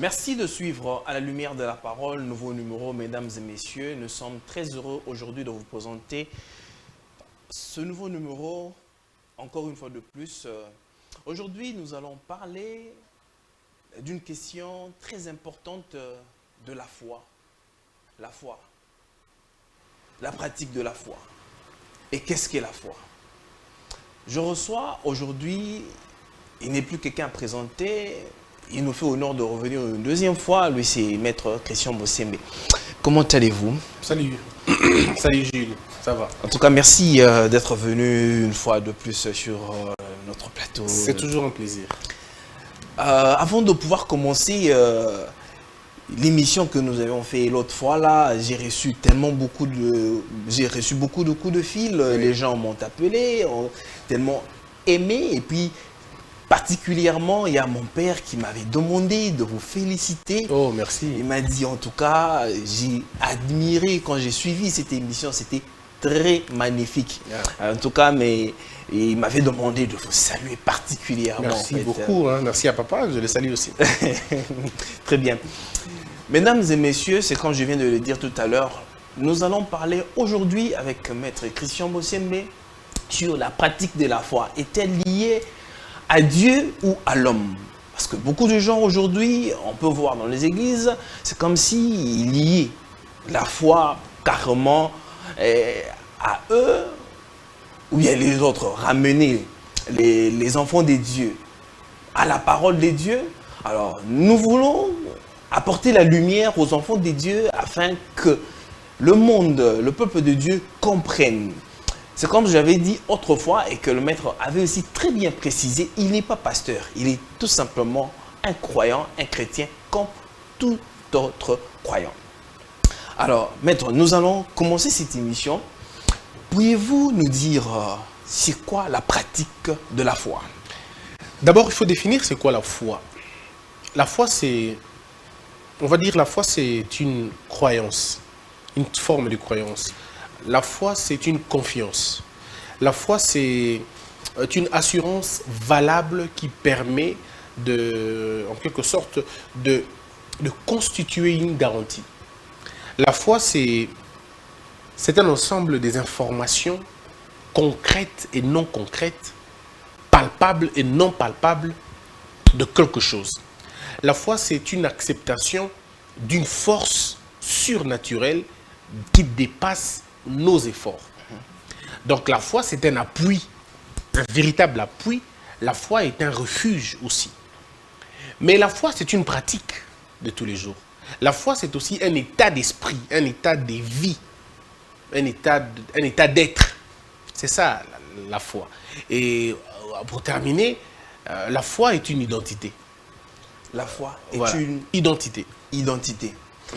Merci de suivre À la lumière de la parole, nouveau numéro, mesdames et messieurs. Nous sommes très heureux aujourd'hui de vous présenter ce nouveau numéro, encore une fois de plus. Aujourd'hui, nous allons parler d'une question très importante de la foi. La foi. La pratique de la foi. Et qu'est-ce qu'est la foi? Je reçois aujourd'hui, il n'est plus quelqu'un à présenter. Il nous fait honneur de revenir une deuxième fois. Lui, c'est Maître Christian Bosembe. Comment allez-vous? Salut. Salut Jules, ça va? En tout cas, merci d'être venu une fois de plus sur notre plateau. C'est toujours un plaisir. Avant de pouvoir commencer l'émission que nous avions fait l'autre fois, là, j'ai reçu beaucoup de coups de fil. Oui. Les gens m'ont appelé, ont tellement aimé. Et puis, particulièrement, il y a mon père qui m'avait demandé de vous féliciter. Oh, merci. Il m'a dit, en tout cas, j'ai admiré quand j'ai suivi cette émission. C'était très magnifique. Yeah. En tout cas, mais il m'avait demandé de vous saluer particulièrement. Merci beaucoup. Merci à papa, je le salue aussi. Très bien. Mesdames et messieurs, c'est comme je viens de le dire tout à l'heure, nous allons parler aujourd'hui avec Maître Christian Bosembe sur la pratique de la foi. Est-elle liée à Dieu ou à l'homme? Parce que beaucoup de gens aujourd'hui, on peut voir dans les églises, c'est comme s'ils liaient la foi carrément à eux, ou bien les autres, ramener les enfants des dieux à la parole des dieux. Alors, nous voulons apporter la lumière aux enfants des dieux afin que le monde, le peuple de Dieu comprenne. C'est comme j'avais dit autrefois et que le maître avait aussi très bien précisé, il n'est pas pasteur, il est tout simplement un croyant, un chrétien comme tout autre croyant. Alors, maître, nous allons commencer cette émission. Pourriez-vous nous dire c'est quoi la pratique de la foi? D'abord, il faut définir c'est quoi la foi. La foi, c'est, on va dire la foi, c'est une croyance, une forme de croyance. La foi, c'est une confiance. La foi, c'est une assurance valable qui permet en quelque sorte, de constituer une garantie. La foi, c'est un ensemble des informations concrètes et non concrètes, palpables et non palpables de quelque chose. La foi, c'est une acceptation d'une force surnaturelle qui dépasse nos efforts. Donc la foi, c'est un appui, un véritable appui. La foi est un refuge aussi. Mais la foi, c'est une pratique de tous les jours. La foi, c'est aussi un état d'esprit, un état de vie, un état d'être. C'est ça, la foi. Et pour terminer, la foi est une identité. La foi est une identité. Identité.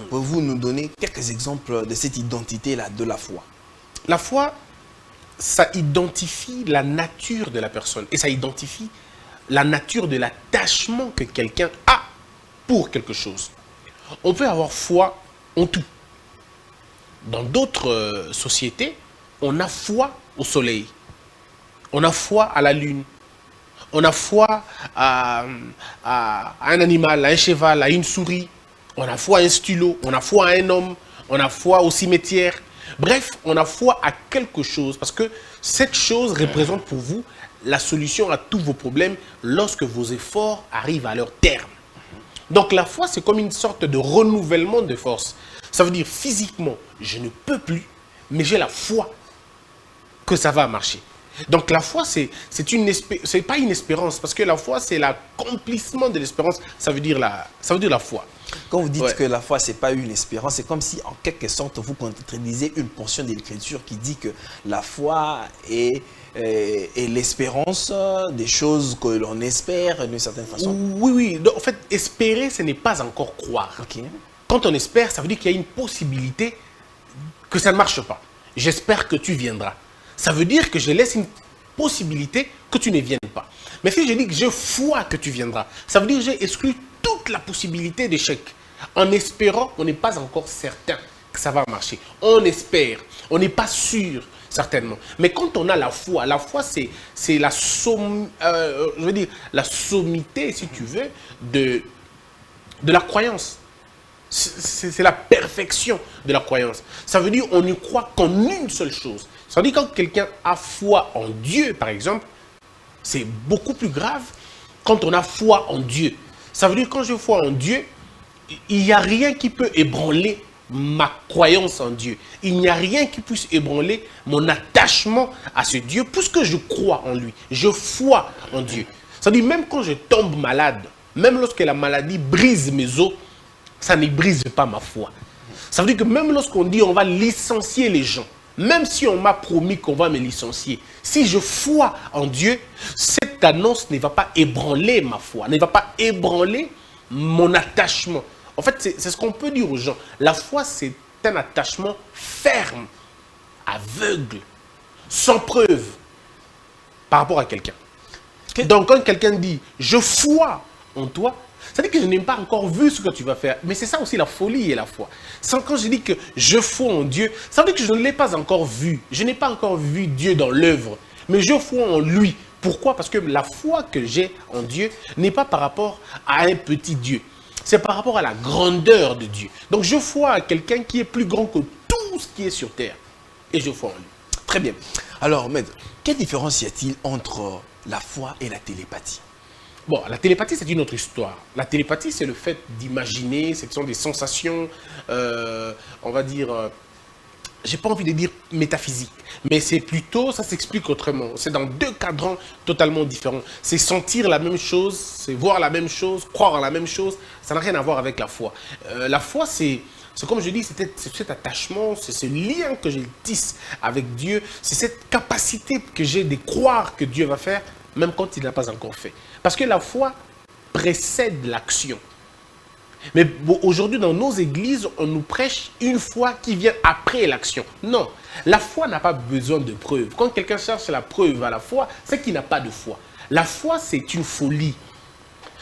Pouvez-vous nous donner quelques exemples de cette identité-là, de la foi? La foi, ça identifie la nature de la personne et ça identifie la nature de l'attachement que quelqu'un a pour quelque chose. On peut avoir foi en tout. Dans d'autres sociétés, on a foi au soleil, on a foi à la lune, on a foi à un animal, à un cheval, à une souris. On a foi à un stylo, on a foi à un homme, on a foi au cimetière. Bref, on a foi à quelque chose parce que cette chose représente pour vous la solution à tous vos problèmes lorsque vos efforts arrivent à leur terme. Donc la foi, c'est comme une sorte de renouvellement de force. Ça veut dire physiquement, je ne peux plus, mais j'ai la foi que ça va marcher. Donc la foi, c'est pas une espérance, parce que la foi, c'est l'accomplissement de l'espérance. Ça veut dire la foi. Quand vous dites que la foi, ce n'est pas une espérance, c'est comme si, en quelque sorte, vous contredisez une portion de l'Écriture qui dit que la foi est l'espérance des choses que l'on espère d'une certaine façon. Oui. Donc, en fait, espérer, ce n'est pas encore croire. Okay. Quand on espère, ça veut dire qu'il y a une possibilité que ça ne marche pas. J'espère que tu viendras. Ça veut dire que je laisse une possibilité que tu ne viennes pas. Mais si je dis que j'ai foi que tu viendras, ça veut dire que j'ai exclu toute la possibilité d'échec. En espérant, on n'est pas encore certain que ça va marcher. On espère, on n'est pas sûr, certainement. Mais quand on a la foi c'est la sommité, si tu veux, de la croyance. C'est la perfection de la croyance. Ça veut dire on ne croit qu'en une seule chose. Ça veut dire quand quelqu'un a foi en Dieu, par exemple, c'est beaucoup plus grave quand on a foi en Dieu. Ça veut dire quand je foi en Dieu, il n'y a rien qui peut ébranler ma croyance en Dieu. Il n'y a rien qui puisse ébranler mon attachement à ce Dieu, puisque je crois en lui. Je foi en Dieu. Ça veut dire même quand je tombe malade, même lorsque la maladie brise mes os, ça ne brise pas ma foi. Ça veut dire que même lorsqu'on dit on va licencier les gens, même si on m'a promis qu'on va me licencier, si je foi en Dieu, cette annonce ne va pas ébranler ma foi, ne va pas ébranler mon attachement. En fait, c'est ce qu'on peut dire aux gens. La foi, c'est un attachement ferme, aveugle, sans preuve, par rapport à quelqu'un. Donc, quand quelqu'un dit « je foi en toi », ça veut dire que je n'ai pas encore vu ce que tu vas faire. Mais c'est ça aussi la folie et la foi. Quand je dis que je foi en Dieu, ça veut dire que je ne l'ai pas encore vu. Je n'ai pas encore vu Dieu dans l'œuvre. Mais je foi en lui. Pourquoi? Parce que la foi que j'ai en Dieu n'est pas par rapport à un petit Dieu. C'est par rapport à la grandeur de Dieu. Donc je foi à quelqu'un qui est plus grand que tout ce qui est sur terre. Et je foi en lui. Très bien. Alors, maître, quelle différence y a-t-il entre la foi et la télépathie? Bon, la télépathie, c'est une autre histoire. La télépathie, c'est le fait d'imaginer, ce sont des sensations, on va dire, j'ai pas envie de dire métaphysique, mais c'est plutôt, ça s'explique autrement. C'est dans deux cadrans totalement différents. C'est sentir la même chose, c'est voir la même chose, croire en la même chose. Ça n'a rien à voir avec la foi. La foi, c'est comme je dis, c'est cet attachement, c'est ce lien que je tisse avec Dieu, c'est cette capacité que j'ai de croire que Dieu va faire, même quand il n'a pas encore fait. Parce que la foi précède l'action. Mais aujourd'hui, dans nos églises, on nous prêche une foi qui vient après l'action. Non, la foi n'a pas besoin de preuve. Quand quelqu'un cherche la preuve à la foi, c'est qu'il n'a pas de foi. La foi, c'est une folie.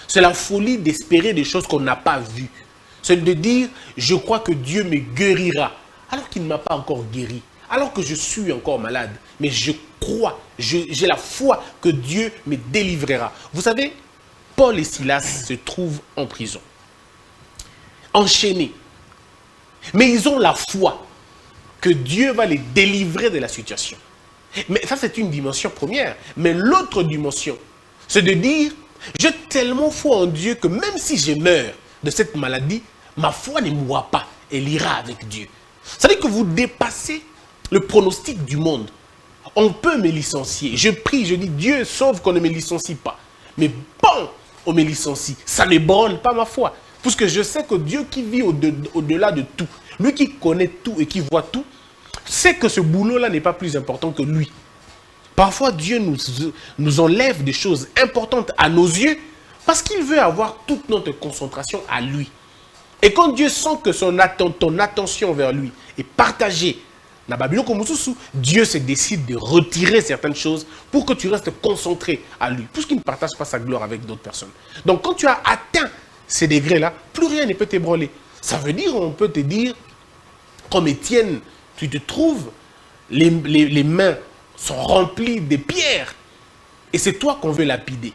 C'est la folie d'espérer des choses qu'on n'a pas vues. C'est de dire, je crois que Dieu me guérira, alors qu'il ne m'a pas encore guéri. Alors que je suis encore malade, mais je crois, j'ai la foi que Dieu me délivrera. Vous savez, Paul et Silas se trouvent en prison, enchaînés. Mais ils ont la foi que Dieu va les délivrer de la situation. Mais ça, c'est une dimension première. Mais l'autre dimension, c'est de dire, j'ai tellement foi en Dieu que même si je meurs de cette maladie, ma foi ne mourra pas, elle ira avec Dieu. Ça veut dire que vous dépassez le pronostic du monde. On peut me licencier. Je prie, je dis, Dieu sauve qu'on ne me licencie pas. Mais bon, on me licencie. Ça ne branle pas ma foi. Puisque je sais que Dieu qui vit au-delà de tout, lui qui connaît tout et qui voit tout, sait que ce boulot-là n'est pas plus important que lui. Parfois, Dieu nous enlève des choses importantes à nos yeux parce qu'il veut avoir toute notre concentration à lui. Et quand Dieu sent que ton attention vers lui est partagée, Dieu se décide de retirer certaines choses pour que tu restes concentré à lui, puisqu'il ne partage pas sa gloire avec d'autres personnes. Donc quand tu as atteint ces degrés-là, plus rien ne peut t'ébranler. Ça veut dire, on peut te dire, comme Étienne, tu te trouves, les mains sont remplies de pierres, et c'est toi qu'on veut lapider.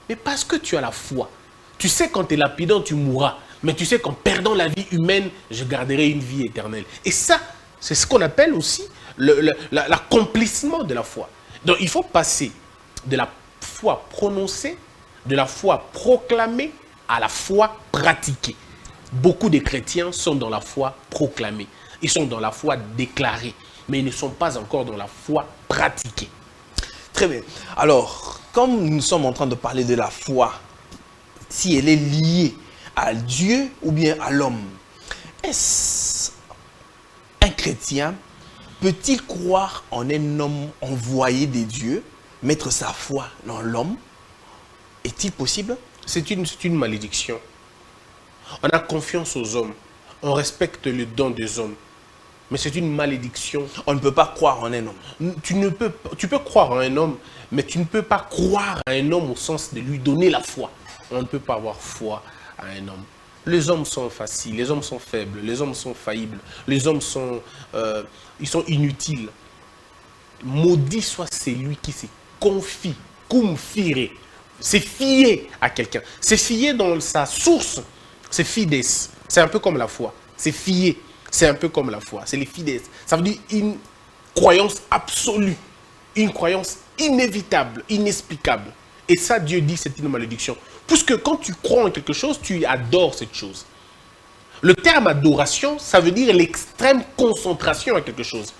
Mais parce que tu as la foi, tu sais qu'en te lapidant, tu mourras, mais tu sais qu'en perdant la vie humaine, je garderai une vie éternelle. Et ça, c'est ce qu'on appelle aussi l'accomplissement de la foi. Donc il faut passer de la foi prononcée, de la foi proclamée, à la foi pratiquée. Beaucoup de chrétiens sont dans la foi proclamée. Ils sont dans la foi déclarée, mais ils ne sont pas encore dans la foi pratiquée. Très bien. Alors, comme nous sommes en train de parler de la foi, si elle est liée à Dieu ou bien à l'homme, est-ce un chrétien peut-il croire en un homme envoyé des dieux, mettre sa foi dans l'homme? Est-il possible? C'est une malédiction. On a confiance aux hommes. On respecte le don des hommes. Mais c'est une malédiction. On ne peut pas croire en un homme. Tu peux croire en un homme, mais tu ne peux pas croire à un homme au sens de lui donner la foi. On ne peut pas avoir foi à un homme. Les hommes sont faciles, les hommes sont faibles, les hommes sont faillibles, les hommes sont, ils sont inutiles. Maudit soit celui qui se confie, cum fire, c'est fier à quelqu'un, c'est fier dans sa source C'est fides. C'est un peu comme la foi. C'est fier. C'est un peu comme la foi. C'est les fides. Ça veut dire une croyance absolue. Une croyance inévitable, inexplicable. Et ça, Dieu dit, c'est une malédiction. Puisque quand tu crois en quelque chose, tu adores cette chose. Le terme adoration, ça veut dire l'extrême concentration à quelque chose.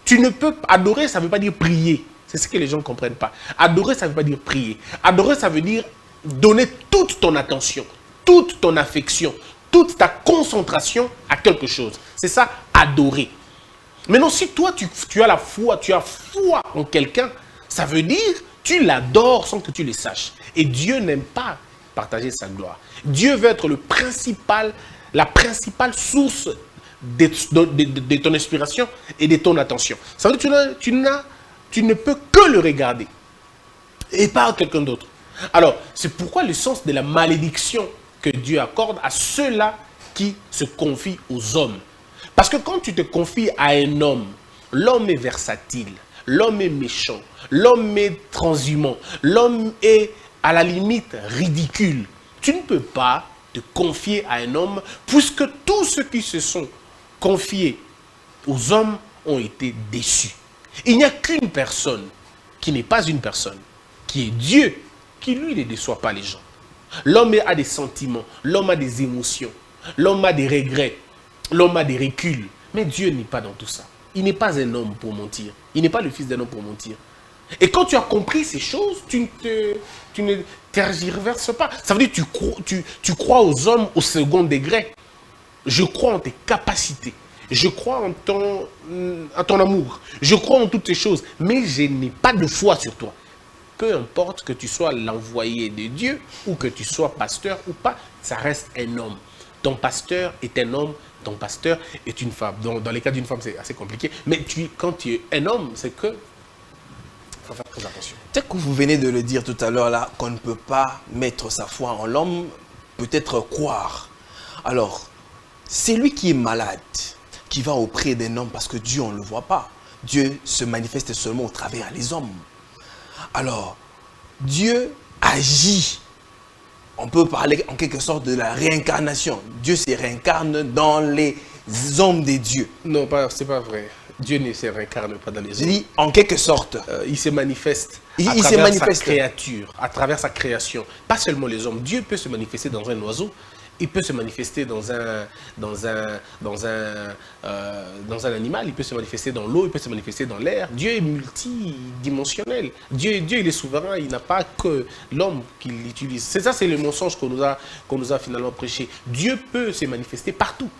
Tu ne peux adorer, ça ne veut pas dire prier. C'est ce que les gens ne comprennent pas. Adorer, ça ne veut pas dire prier. Adorer, ça veut dire donner toute ton attention, toute ton affection, toute ta concentration à quelque chose. C'est ça, adorer. Maintenant, si toi, tu as la foi, tu as foi en quelqu'un, ça veut dire tu l'adores sans que tu le saches. Et Dieu n'aime pas partager sa gloire. Dieu veut être la principale source de ton inspiration et de ton attention. Ça veut dire que tu ne peux que le regarder et pas quelqu'un d'autre. Alors, c'est pourquoi le sens de la malédiction que Dieu accorde à ceux-là qui se confient aux hommes. Parce que quand tu te confies à un homme, l'homme est versatile, l'homme est méchant, l'homme est transhumant, l'homme est à la limite ridicule. Tu ne peux pas te confier à un homme puisque tous ceux qui se sont confiés aux hommes ont été déçus. Il n'y a qu'une personne qui n'est pas une personne, qui est Dieu, qui lui ne déçoit pas les gens. L'homme a des sentiments, l'homme a des émotions, l'homme a des regrets, l'homme a des reculs. Mais Dieu n'est pas dans tout ça. Il n'est pas un homme pour mentir. Il n'est pas le fils d'un homme pour mentir. Et quand tu as compris ces choses, tu ne tergiverses pas. Ça veut dire que tu crois aux hommes au second degré. Je crois en tes capacités. Je crois en ton amour. Je crois en toutes ces choses. Mais je n'ai pas de foi sur toi. Peu importe que tu sois l'envoyé de Dieu ou que tu sois pasteur ou pas, ça reste un homme. Ton pasteur est un homme, ton pasteur est une femme. Dans les cas d'une femme, c'est assez compliqué. Mais quand tu es un homme, c'est que il faut faire très attention. Peut-être que vous venez de le dire tout à l'heure là, qu'on ne peut pas mettre sa foi en l'homme, peut-être croire. Alors, c'est lui qui est malade, qui va auprès d'un homme parce que Dieu, on ne le voit pas. Dieu se manifeste seulement au travers des hommes. Alors, Dieu agit. On peut parler en quelque sorte de la réincarnation. Dieu se réincarne dans les hommes des dieux. Non, c'est pas vrai. Dieu ne se réincarne pas dans les hommes. Je dis en quelque sorte. Il se manifeste à travers sa créature, à travers sa création. Pas seulement les hommes. Dieu peut se manifester dans un oiseau. Il peut se manifester dans un animal, il peut se manifester dans l'eau, il peut se manifester dans l'air. Dieu est multidimensionnel. Dieu il est souverain, il n'a pas que l'homme qui l'utilise. C'est ça, c'est le mensonge qu'on nous a finalement prêché. Dieu peut se manifester partout.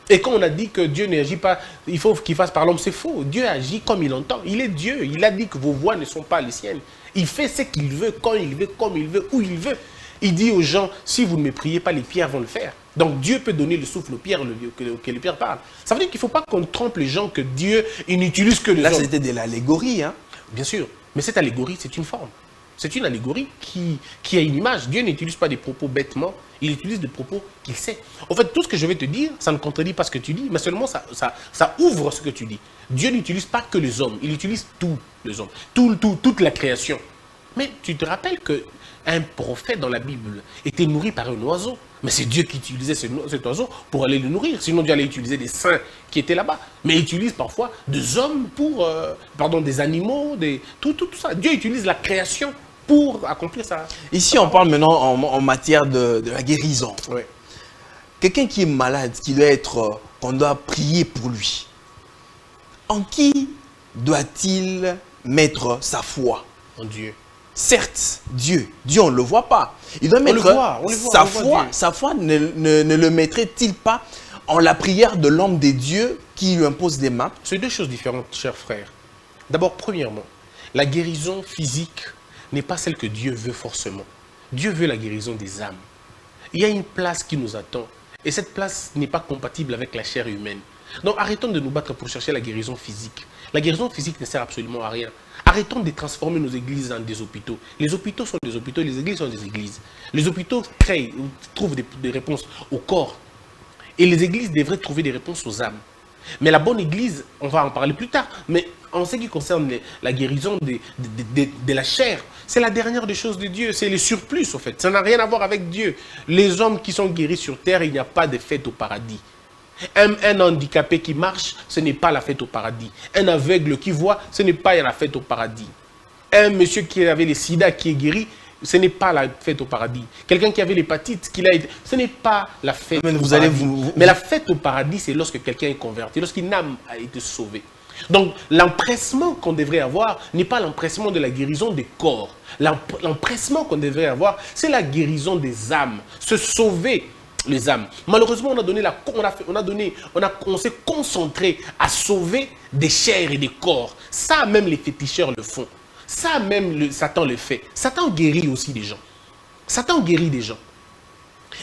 Et quand on a dit que Dieu n'agit pas, il faut qu'il fasse par l'homme, c'est faux. Dieu agit comme il entend. Il est Dieu. Il a dit que vos voix ne sont pas les siennes. Il fait ce qu'il veut, quand il veut, comme il veut, où il veut. Il dit aux gens, si vous ne me priez pas, les pierres vont le faire. Donc Dieu peut donner le souffle aux pierres, que les pierres parlent. Ça veut dire qu'il ne faut pas qu'on trompe les gens que Dieu, il n'utilise que les hommes. Là, c'était de l'allégorie. Hein? Bien sûr. Mais cette allégorie, c'est une forme. C'est une allégorie qui a une image. Dieu n'utilise pas des propos bêtement, il utilise des propos qu'il sait. En fait, tout ce que je vais te dire, ça ne contredit pas ce que tu dis, mais seulement ça ouvre ce que tu dis. Dieu n'utilise pas que les hommes, il utilise tous les hommes, toute la création. Mais tu te rappelles qu'un prophète dans la Bible était nourri par un oiseau. Mais c'est Dieu qui utilisait cet oiseau pour aller le nourrir. Sinon, Dieu allait utiliser des saints qui étaient là-bas. Mais il utilise parfois des hommes des animaux, tout ça. Dieu utilise la création pour accomplir ça. Ici, on parle maintenant en matière de la guérison. Oui. Quelqu'un qui est malade, qu'on doit prier pour lui. En qui doit-il mettre sa foi? En Dieu. Certes, Dieu, on ne le voit pas. Il doit mettre sa foi ne le mettrait-il pas en la prière de l'homme des dieux qui lui impose des mains? C'est deux choses différentes, chers frères. D'abord, premièrement, la guérison physique n'est pas celle que Dieu veut forcément. Dieu veut la guérison des âmes. Il y a une place qui nous attend. Et cette place n'est pas compatible avec la chair humaine. Donc arrêtons de nous battre pour chercher la guérison physique. La guérison physique ne sert absolument à rien. Arrêtons de transformer nos églises en des hôpitaux. Les hôpitaux sont des hôpitaux, les églises sont des églises. Les hôpitaux trouvent des réponses au corps. Et les églises devraient trouver des réponses aux âmes. Mais la bonne église, on va en parler plus tard, mais en ce qui concerne la guérison de la chair, c'est la dernière des choses de Dieu. C'est le surplus, en fait. Ça n'a rien à voir avec Dieu. Les hommes qui sont guéris sur terre, il n'y a pas de fête au paradis. Un handicapé qui marche, ce n'est pas la fête au paradis. Un aveugle qui voit, ce n'est pas la fête au paradis. Un monsieur qui avait le sida qui est guéri, ce n'est pas la fête au paradis. Quelqu'un qui avait l'hépatite, ce n'est pas la fête au paradis. Mais la fête au paradis, c'est lorsque quelqu'un est converti, lorsqu'une âme a été sauvée. Donc, l'empressement qu'on devrait avoir n'est pas l'empressement de la guérison des corps. L'empressement qu'on devrait avoir, c'est la guérison des âmes. Se sauver les âmes. Malheureusement, on s'est concentré à sauver des chairs et des corps. Ça, même les féticheurs le font. Ça, même Satan le fait. Satan guérit aussi des gens. Satan guérit des gens.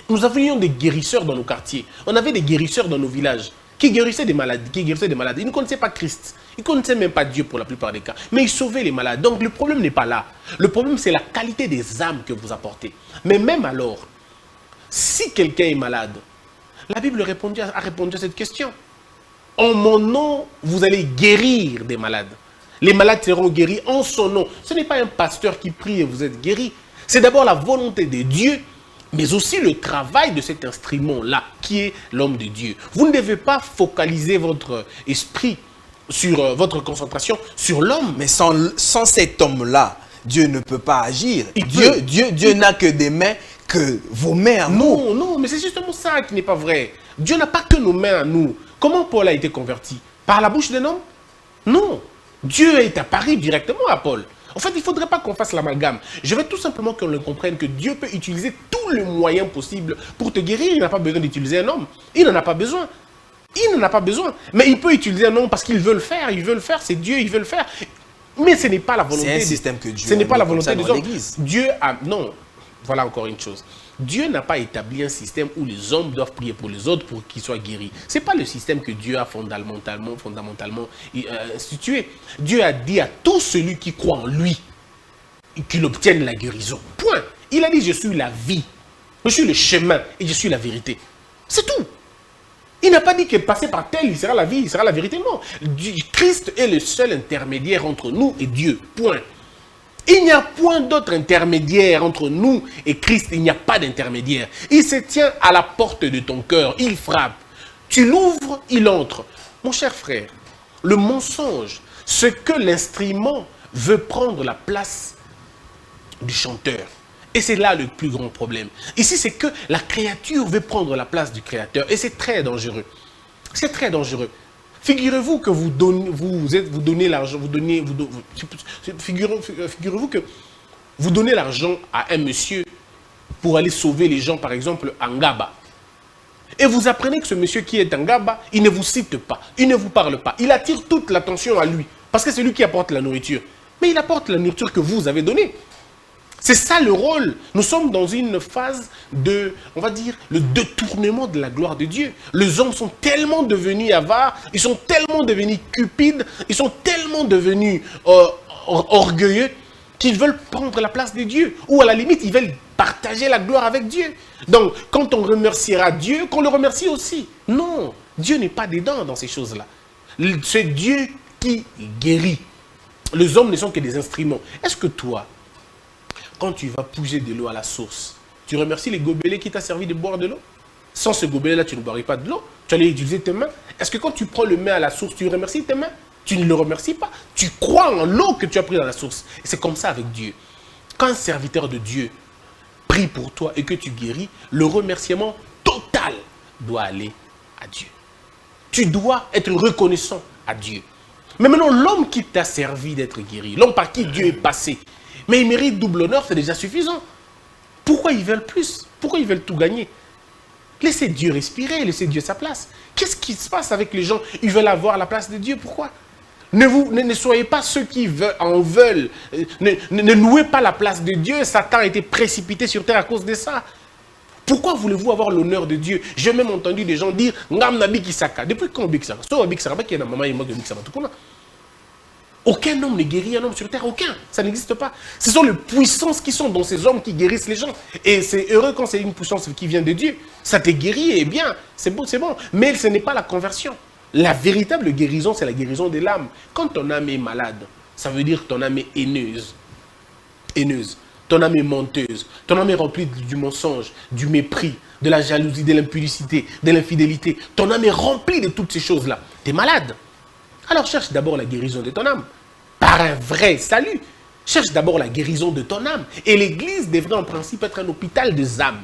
Nous avions des guérisseurs dans nos quartiers. On avait des guérisseurs dans nos villages qui guérissaient des maladies. Ils ne connaissaient pas Christ. Ils ne connaissaient même pas Dieu pour la plupart des cas. Mais ils sauvaient les malades. Donc le problème n'est pas là. Le problème, c'est la qualité des âmes que vous apportez. Mais même alors, si quelqu'un est malade, la Bible a répondu à cette question. En mon nom, vous allez guérir des malades. Les malades seront guéris en son nom. Ce n'est pas un pasteur qui prie et vous êtes guéris. C'est d'abord la volonté de Dieu, mais aussi le travail de cet instrument-là, qui est l'homme de Dieu. Vous ne devez pas focaliser votre esprit, sur votre concentration sur l'homme. Mais sans cet homme-là, Dieu ne peut pas agir. Dieu n'a que des mains, que vos mains à vous. Non, mais c'est justement ça qui n'est pas vrai. Dieu n'a pas que nos mains à nous. Comment Paul a été converti? Par la bouche d'un homme? Non. Dieu est apparu directement à Paul. En fait, il ne faudrait pas qu'on fasse l'amalgame. Je veux tout simplement qu'on le comprenne, que Dieu peut utiliser tous les moyens possibles pour te guérir. Il n'a pas besoin d'utiliser un homme. Il n'en a pas besoin. Il n'en a pas besoin. Mais il peut utiliser un homme parce qu'il veut le faire. Il veut le faire. C'est Dieu, il veut le faire. Mais ce n'est pas la volonté. C'est un système que Dieu ce n'est pas la volonté des hommes. Églises. Dieu a... Non. Voilà encore une chose. Dieu n'a pas établi un système où les hommes doivent prier pour les autres pour qu'ils soient guéris. Ce n'est pas le système que Dieu a fondamentalement institué. Dieu a dit à tout celui qui croit en lui qu'il obtienne la guérison. Point. Il a dit, je suis la vie, je suis le chemin et je suis la vérité. C'est tout. Il n'a pas dit que passer par tel, il sera la vie, il sera la vérité. Non. Christ est le seul intermédiaire entre nous et Dieu. Point. Il n'y a point d'autre intermédiaire entre nous et Christ. Il n'y a pas d'intermédiaire. Il se tient à la porte de ton cœur. Il frappe. Tu l'ouvres, il entre. Mon cher frère, le mensonge, ce que l'instrument veut prendre la place du chanteur. Et c'est là le plus grand problème. Ici, c'est que la créature veut prendre la place du créateur. Et c'est très dangereux. C'est très dangereux. Figurez-vous que vous donnez l'argent, figurez-vous que vous donnez l'argent à un monsieur pour aller sauver les gens, par exemple, en Ngaba. Et vous apprenez que ce monsieur qui est en Ngaba, il ne vous cite pas, il ne vous parle pas. Il attire toute l'attention à lui, parce que c'est lui qui apporte la nourriture. Mais il apporte la nourriture que vous avez donnée. C'est ça le rôle. Nous sommes dans une phase de, on va dire, le détournement de la gloire de Dieu. Les hommes sont tellement devenus avares, ils sont tellement devenus cupides, ils sont tellement devenus orgueilleux qu'ils veulent prendre la place de Dieu. Ou à la limite, ils veulent partager la gloire avec Dieu. Donc, quand on remerciera Dieu, qu'on le remercie aussi. Non, Dieu n'est pas dedans dans ces choses-là. C'est Dieu qui guérit. Les hommes ne sont que des instruments. Est-ce que toi, quand tu vas puiser de l'eau à la source, tu remercies les gobelets qui t'ont servi de boire de l'eau? Sans ce gobelet-là, tu ne boirais pas de l'eau. Tu allais utiliser tes mains. Est-ce que quand tu prends le main à la source, tu remercies tes mains? Tu ne le remercies pas. Tu crois en l'eau que tu as pris dans la source. Et c'est comme ça avec Dieu. Quand un serviteur de Dieu prie pour toi et que tu guéris, le remerciement total doit aller à Dieu. Tu dois être reconnaissant à Dieu. Mais maintenant, l'homme qui t'a servi d'être guéri, l'homme par qui Dieu est passé, mais il mérite double honneur, c'est déjà suffisant. Pourquoi ils veulent plus? Pourquoi ils veulent tout gagner? Laissez Dieu respirer, laissez Dieu sa place. Qu'est-ce qui se passe avec les gens? Ils veulent avoir la place de Dieu, pourquoi? Ne soyez pas ceux qui en veulent. Ne louez pas la place de Dieu. Satan a été précipité sur terre à cause de ça. Pourquoi voulez-vous avoir l'honneur de Dieu? J'ai même entendu des gens dire Ngam Nabi Kisaka. Depuis quand Bixaka? Aucun homme ne guérit un homme sur terre, aucun. Ça n'existe pas. Ce sont les puissances qui sont dans ces hommes qui guérissent les gens. Et c'est heureux quand c'est une puissance qui vient de Dieu. Ça te guérit, et bien, c'est bon, c'est bon. Mais ce n'est pas la conversion. La véritable guérison, c'est la guérison de l'âme. Quand ton âme est malade, ça veut dire que ton âme est haineuse. Haineuse. Ton âme est menteuse. Ton âme est remplie du mensonge, du mépris, de la jalousie, de l'impudicité, de l'infidélité. Ton âme est remplie de toutes ces choses-là. Tu es malade. Alors cherche d'abord la guérison de ton âme. Par un vrai salut. Cherche d'abord la guérison de ton âme. Et l'église devrait en principe être un hôpital des âmes.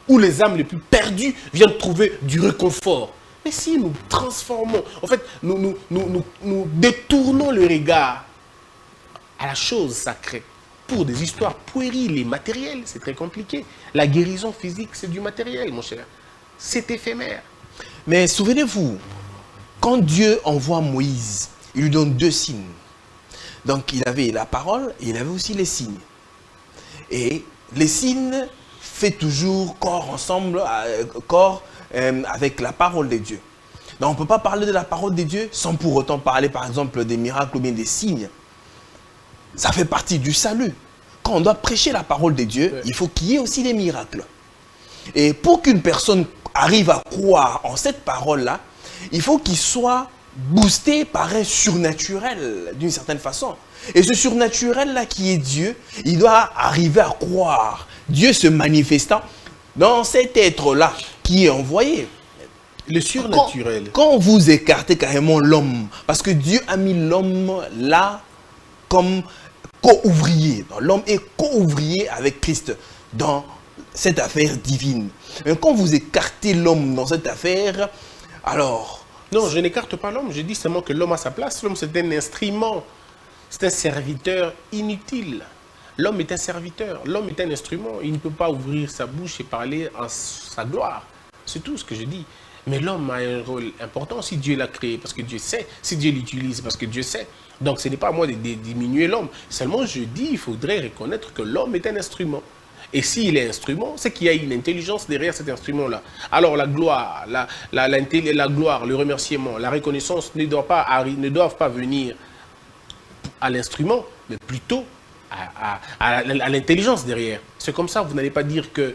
Où les âmes les plus perdues viennent trouver du réconfort. Mais si nous transformons, en fait, nous détournons le regard à la chose sacrée pour des histoires puériles et matérielles, c'est très compliqué. La guérison physique, c'est du matériel, mon cher. C'est éphémère. Mais souvenez-vous, quand Dieu envoie Moïse, il lui donne 2 signes. Donc il avait la parole et il avait aussi les signes. Et les signes fait toujours corps ensemble, avec la parole de Dieu. Donc on ne peut pas parler de la parole de Dieu sans pour autant parler par exemple des miracles ou bien des signes. Ça fait partie du salut. Quand on doit prêcher la parole de Dieu, il faut qu'il y ait aussi des miracles. Et pour qu'une personne arrive à croire en cette parole-là, il faut qu'il soit boosté par un surnaturel d'une certaine façon. Et ce surnaturel-là qui est Dieu, il doit arriver à croire. Dieu se manifestant dans cet être-là qui est envoyé. Le surnaturel. Quand vous écartez carrément l'homme, parce que Dieu a mis l'homme là comme co-ouvrier. L'homme est co-ouvrier avec Christ dans cette affaire divine. Mais quand vous écartez l'homme dans cette affaire, alors... Non, je n'écarte pas l'homme, je dis seulement que l'homme a sa place. L'homme, c'est un instrument, c'est un serviteur inutile. L'homme est un serviteur, l'homme est un instrument. Il ne peut pas ouvrir sa bouche et parler en sa gloire. C'est tout ce que je dis. Mais l'homme a un rôle important si Dieu l'a créé, parce que Dieu sait. Si Dieu l'utilise, parce que Dieu sait. Donc ce n'est pas à moi de diminuer l'homme. Seulement je dis, il faudrait reconnaître que l'homme est un instrument. Et s'il est instrument, c'est qu'il y a une intelligence derrière cet instrument-là. Alors la gloire, la gloire, le remerciement, la reconnaissance ne doivent pas venir à l'instrument, mais plutôt à l'intelligence derrière. C'est comme ça, vous n'allez pas dire que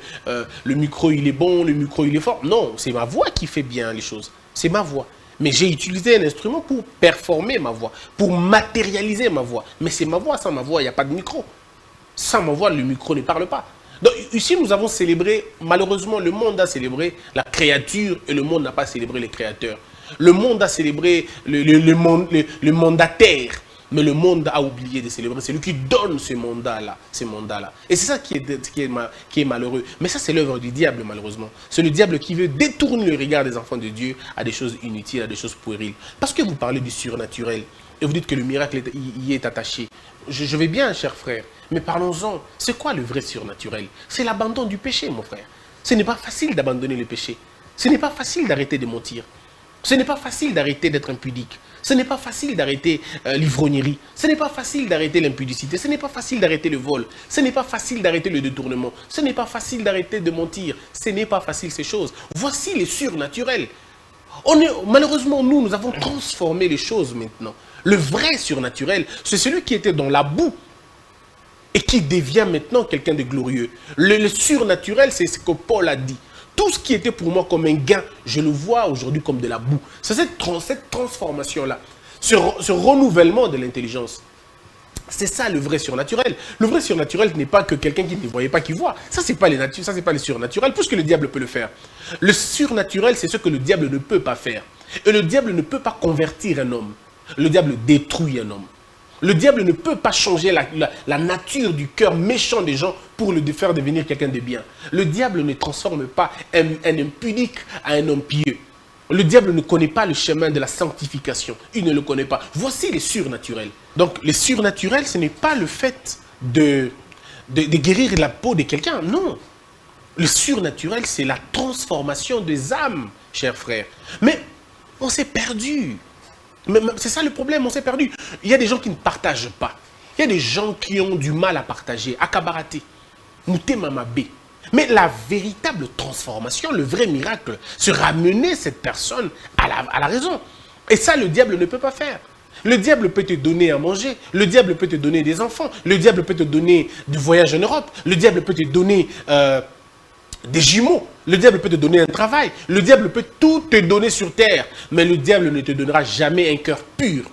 le micro il est bon, le micro il est fort. Non, c'est ma voix qui fait bien les choses. C'est ma voix. Mais j'ai utilisé un instrument pour performer ma voix, pour matérialiser ma voix. Mais c'est ma voix, sans ma voix, il n'y a pas de micro. Sans ma voix, le micro ne parle pas. Donc ici, nous avons célébré, malheureusement, le monde a célébré la créature et le monde n'a pas célébré les créateurs. Le monde a célébré le mandataire, mais le monde a oublié de célébrer. C'est lui qui donne ce mandat-là. Et c'est ça qui est malheureux. Mais ça, c'est l'œuvre du diable, malheureusement. C'est le diable qui veut détourner le regard des enfants de Dieu à des choses inutiles, à des choses puériles. Parce que vous parlez du surnaturel et vous dites que le miracle y est attaché. Je vais bien, cher frère, mais parlons-en. C'est quoi le vrai surnaturel? C'est l'abandon du péché, mon frère. Ce n'est pas facile d'abandonner le péché. Ce n'est pas facile d'arrêter de mentir. Ce n'est pas facile d'arrêter d'être impudique. Ce n'est pas facile d'arrêter l'ivrognerie. Ce n'est pas facile d'arrêter l'impudicité. Ce n'est pas facile d'arrêter le vol. Ce n'est pas facile d'arrêter le détournement. Ce n'est pas facile d'arrêter de mentir. Ce n'est pas facile ces choses. Voici les surnaturels. Malheureusement, nous avons transformé les choses maintenant. Le vrai surnaturel, c'est celui qui était dans la boue et qui devient maintenant quelqu'un de glorieux. Le surnaturel, c'est ce que Paul a dit. Tout ce qui était pour moi comme un gain, je le vois aujourd'hui comme de la boue. C'est cette transformation-là, ce renouvellement de l'intelligence. C'est ça le vrai surnaturel. Le vrai surnaturel n'est pas que quelqu'un qui ne voyait pas qui voit. Ça, c'est pas le surnaturel, puisque le diable peut le faire. Le surnaturel, c'est ce que le diable ne peut pas faire. Et le diable ne peut pas convertir un homme. Le diable détruit un homme. Le diable ne peut pas changer la nature du cœur méchant des gens pour le faire devenir quelqu'un de bien. Le diable ne transforme pas un impudique à un homme pieux. Le diable ne connaît pas le chemin de la sanctification. Il ne le connaît pas. Voici les surnaturels. Donc, les surnaturels, ce n'est pas le fait de guérir la peau de quelqu'un. Non. Le surnaturel, c'est la transformation des âmes, chers frères. Mais on s'est perdu. C'est ça le problème, on s'est perdu. Il y a des gens qui ne partagent pas. Il y a des gens qui ont du mal à partager, à kabarater. Mouté mamabé. Mais la véritable transformation, le vrai miracle, c'est ramener cette personne à la raison. Et ça, le diable ne peut pas faire. Le diable peut te donner à manger, le diable peut te donner des enfants, le diable peut te donner du voyage en Europe, le diable peut te donner des jumeaux, Le diable peut te donner un travail. Le diable peut tout te donner sur terre. Mais le diable ne te donnera jamais un cœur pur.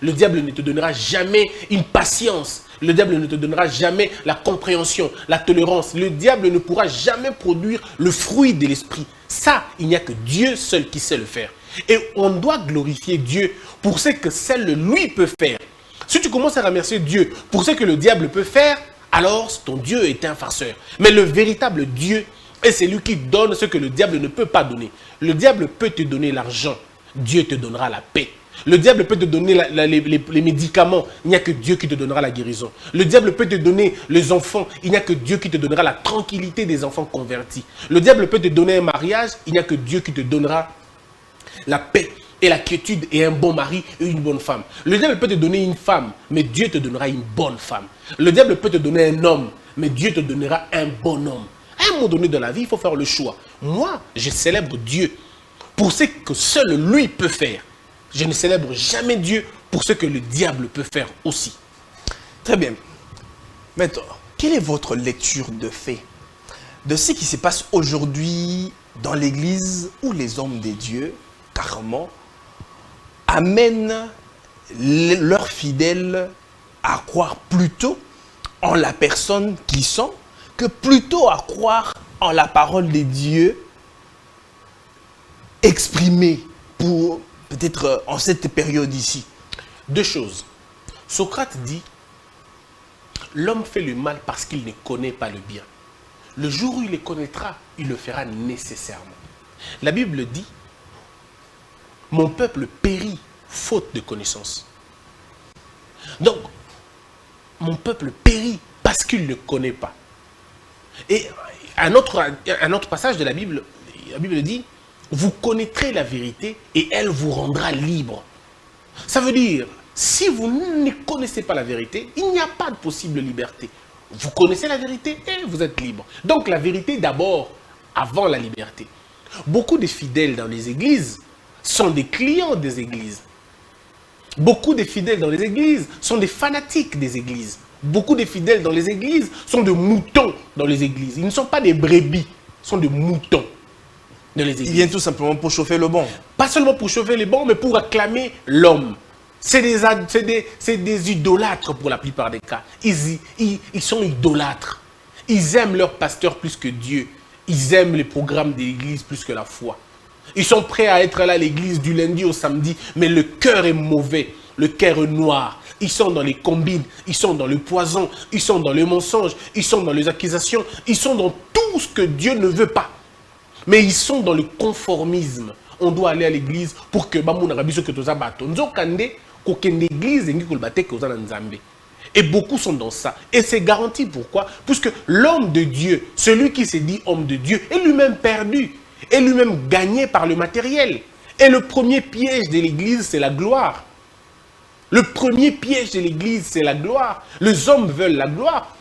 Le diable ne te donnera jamais une patience. Le diable ne te donnera jamais la compréhension, la tolérance. Le diable ne pourra jamais produire le fruit de l'esprit. Ça, il n'y a que Dieu seul qui sait le faire. Et on doit glorifier Dieu pour ce que seul lui peut faire. Si tu commences à remercier Dieu pour ce que le diable peut faire, alors ton Dieu est un farceur. Mais le véritable Dieu est celui qui donne ce que le diable ne peut pas donner. Le diable peut te donner l'argent, Dieu te donnera la paix. Le diable peut te donner les médicaments, il n'y a que Dieu qui te donnera la guérison. Le diable peut te donner les enfants, il n'y a que Dieu qui te donnera la tranquillité des enfants convertis. Le diable peut te donner un mariage, il n'y a que Dieu qui te donnera la paix et la quiétude et un bon mari et une bonne femme. Le diable peut te donner une femme, mais Dieu te donnera une bonne femme. Le diable peut te donner un homme, mais Dieu te donnera un bon homme. À un moment donné dans la vie, il faut faire le choix. Moi, je célèbre Dieu pour ce que seul lui peut faire. Je ne célèbre jamais Dieu pour ce que le diable peut faire aussi. Très bien. Maître, quelle est votre lecture de fait de ce qui se passe aujourd'hui dans l'Église où les hommes de Dieu, carrément, amènent leurs fidèles à croire plutôt en la personne qu'ils sont que plutôt à croire en la parole de Dieu exprimée pour peut-être en cette période ici? Deux choses. Socrate dit, l'homme fait le mal parce qu'il ne connaît pas le bien. Le jour où il le connaîtra, il le fera nécessairement. La Bible dit, mon peuple périt faute de connaissance. Donc, mon peuple périt parce qu'il ne connaît pas. Et un autre passage de la Bible dit, vous connaîtrez la vérité et elle vous rendra libre. Ça veut dire, si vous ne connaissez pas la vérité, il n'y a pas de possible liberté. Vous connaissez la vérité et vous êtes libre. Donc la vérité d'abord, avant la liberté. Beaucoup de fidèles dans les églises sont des clients des églises. Beaucoup de fidèles dans les églises sont des fanatiques des églises. Beaucoup de fidèles dans les églises sont des moutons dans les églises. Ils ne sont pas des brebis, ils sont des moutons dans les églises. Ils viennent tout simplement pour chauffer le banc. Pas seulement pour chauffer les bancs, mais pour acclamer l'homme. C'est des idolâtres pour la plupart des cas. Ils sont idolâtres. Ils aiment leur pasteur plus que Dieu. Ils aiment les programmes de l'église plus que la foi. Ils sont prêts à être là à l'église du lundi au samedi, mais le cœur est mauvais, le cœur est noir. Ils sont dans les combines, ils sont dans le poison, ils sont dans le mensonge, ils sont dans les accusations, ils sont dans tout ce que Dieu ne veut pas. Mais ils sont dans le conformisme. On doit aller à l'église pour que et beaucoup sont dans ça. Et c'est garanti pourquoi? Puisque l'homme de Dieu, celui qui s'est dit homme de Dieu, est lui-même perdu, est lui-même gagné par le matériel. Et le premier piège de l'église, c'est la gloire. Le premier piège de l'église, c'est la gloire. Les hommes veulent la gloire.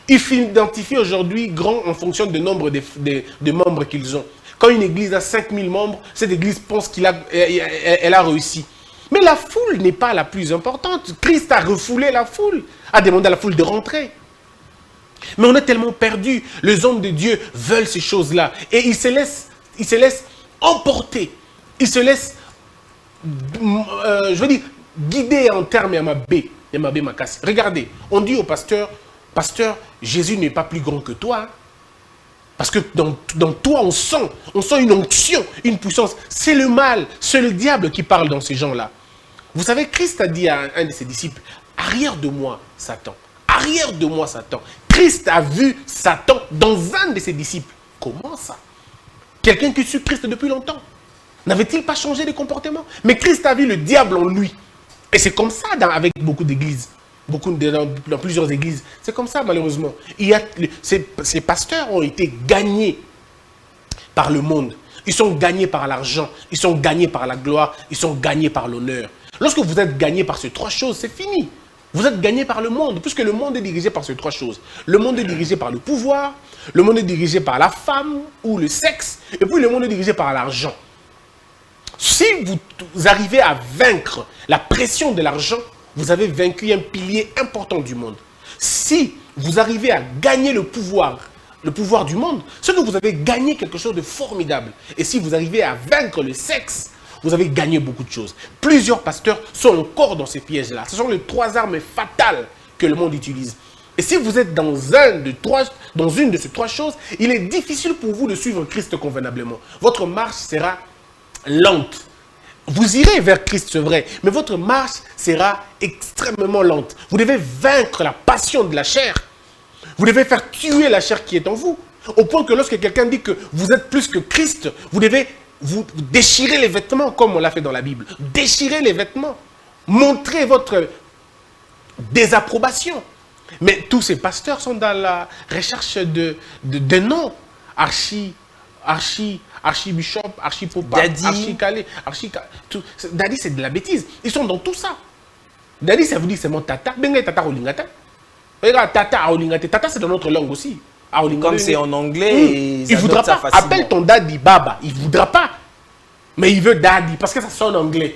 Ils s'identifient aujourd'hui grand en fonction du nombre de membres qu'ils ont. Quand une église a 5000 membres, cette église pense qu'elle a réussi. Mais la foule n'est pas la plus importante. Christ a refoulé la foule, a demandé à la foule de rentrer. Mais on est tellement perdu. Les hommes de Dieu veulent ces choses-là. Et ils se laissent emporter. Ils se laissent, guider en termes Yamabé Makassi. Regardez, on dit au pasteur, pasteur, Jésus n'est pas plus grand que toi. Hein. Parce que dans toi, on sent une onction, une puissance. C'est le mal, c'est le diable qui parle dans ces gens-là. Vous savez, Christ a dit à un de ses disciples, arrière de moi, Satan. Arrière de moi, Satan. Christ a vu Satan dans un de ses disciples. Comment ça? Quelqu'un qui suit Christ depuis longtemps. N'avait-il pas changé de comportement? Mais Christ a vu le diable en lui. Et c'est comme ça avec beaucoup d'églises. Dans plusieurs églises. C'est comme ça, malheureusement. Ces pasteurs ont été gagnés par le monde. Ils sont gagnés par l'argent. Ils sont gagnés par la gloire. Ils sont gagnés par l'honneur. Lorsque vous êtes gagné par ces trois choses, c'est fini. Vous êtes gagné par le monde, puisque le monde est dirigé par ces trois choses. Le monde est dirigé par le pouvoir, le monde est dirigé par la femme ou le sexe, et puis le monde est dirigé par l'argent. Si vous arrivez à vaincre la pression de l'argent, vous avez vaincu un pilier important du monde. Si vous arrivez à gagner le pouvoir le pouvoir du monde, c'est que vous avez gagné quelque chose de formidable. Et si vous arrivez à vaincre le sexe, vous avez gagné beaucoup de choses. Plusieurs pasteurs sont encore dans ces pièges-là. Ce sont les 3 armes fatales que le monde utilise. Et si vous êtes dans une de ces 3 choses, il est difficile pour vous de suivre Christ convenablement. Votre marche sera lente. Vous irez vers Christ, c'est vrai, mais votre marche sera extrêmement lente. Vous devez vaincre la passion de la chair. Vous devez faire tuer la chair qui est en vous. Au point que lorsque quelqu'un dit que vous êtes plus que Christ, vous devez vous déchirer les vêtements, comme on l'a fait dans la Bible. Déchirer les vêtements. Montrer votre désapprobation. Mais tous ces pasteurs sont dans la recherche de noms. Archibishop, archipopa, archicalé, Daddy, c'est de la bêtise. Ils sont dans tout ça. Daddy, ça veut dire c'est mon tata. Benga tata olingata. Regarde, tata olingata. Tata, c'est dans notre langue aussi. Comme c'est en anglais, il ne voudra pas. Appelle ton daddy Baba. Il ne voudra pas. Mais il veut daddy parce que ça sonne anglais.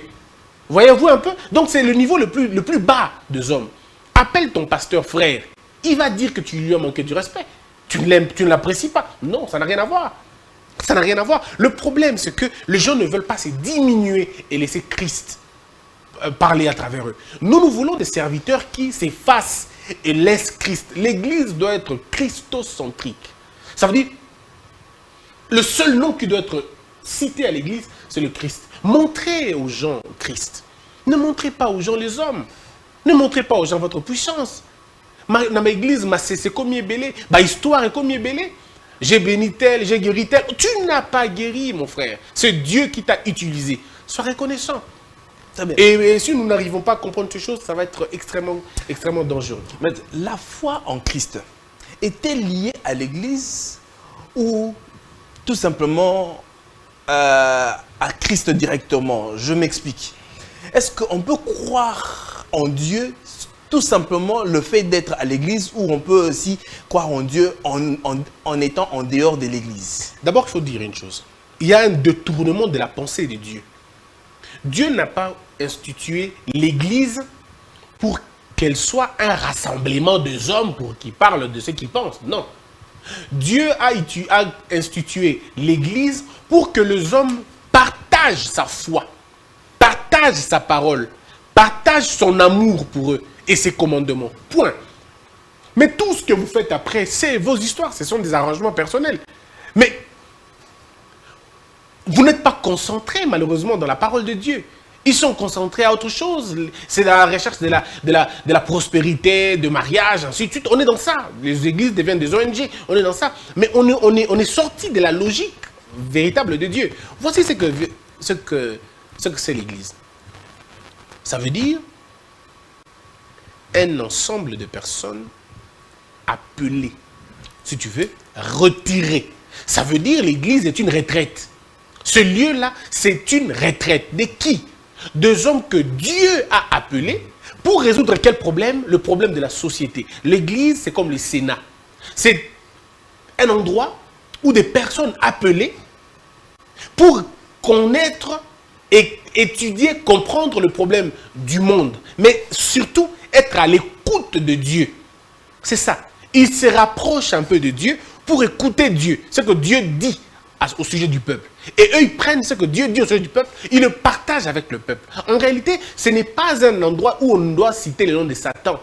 Voyez-vous un peu? Donc c'est le niveau le plus bas des hommes. Appelle ton pasteur frère. Il va dire que tu lui as manqué du respect. Tu ne l'apprécies pas. Non, ça n'a rien à voir. Ça n'a rien à voir. Le problème, c'est que les gens ne veulent pas se diminuer et laisser Christ parler à travers eux. Nous voulons des serviteurs qui s'effacent et laissent Christ. L'Église doit être christocentrique. Ça veut dire, le seul nom qui doit être cité à l'Église, c'est le Christ. Montrez aux gens Christ. Ne montrez pas aux gens les hommes. Ne montrez pas aux gens votre puissance. Dans ma église, c'est combien belé. Ma histoire est combien belé. J'ai béni tel, j'ai guéri tel. Tu n'as pas guéri, mon frère. C'est Dieu qui t'a utilisé. Sois reconnaissant. Et si nous n'arrivons pas à comprendre ces choses, ça va être extrêmement, extrêmement dangereux. Mais la foi en Christ est-elle liée à l'Église ou tout simplement à Christ directement? Je m'explique. Est-ce qu'on peut croire en Dieu tout simplement le fait d'être à l'église, ou on peut aussi croire en Dieu en étant en dehors de l'église? D'abord, il faut dire une chose. Il y a un détournement de la pensée de Dieu. Dieu n'a pas institué l'église pour qu'elle soit un rassemblement des hommes pour qu'ils parlent de ce qu'ils pensent. Non. Dieu a institué l'église pour que les hommes partagent sa foi, partagent sa parole, partagent son amour pour eux et ses commandements. Point. Mais tout ce que vous faites après, c'est vos histoires, ce sont des arrangements personnels. Mais vous n'êtes pas concentrés, malheureusement, dans la parole de Dieu. Ils sont concentrés à autre chose. C'est la recherche de la prospérité, de mariage, ainsi de suite. On est dans ça. Les églises deviennent des ONG. On est dans ça. Mais on est sorti de la logique véritable de Dieu. Voici ce que c'est l'église. Ça veut dire un ensemble de personnes appelées, si tu veux, retirées. Ça veut dire l'église est une retraite. Ce lieu-là, c'est une retraite. De qui? Des hommes que Dieu a appelés pour résoudre quel problème? Le problème de la société. L'église, c'est comme le Sénat. C'est un endroit où des personnes appelées pour connaître et étudier, comprendre le problème du monde. Mais surtout, être à l'écoute de Dieu. C'est ça. Ils se rapprochent un peu de Dieu pour écouter Dieu. Ce que Dieu dit au sujet du peuple. Et eux, ils prennent ce que Dieu dit au sujet du peuple, ils le partagent avec le peuple. En réalité, ce n'est pas un endroit où on doit citer le nom de Satan.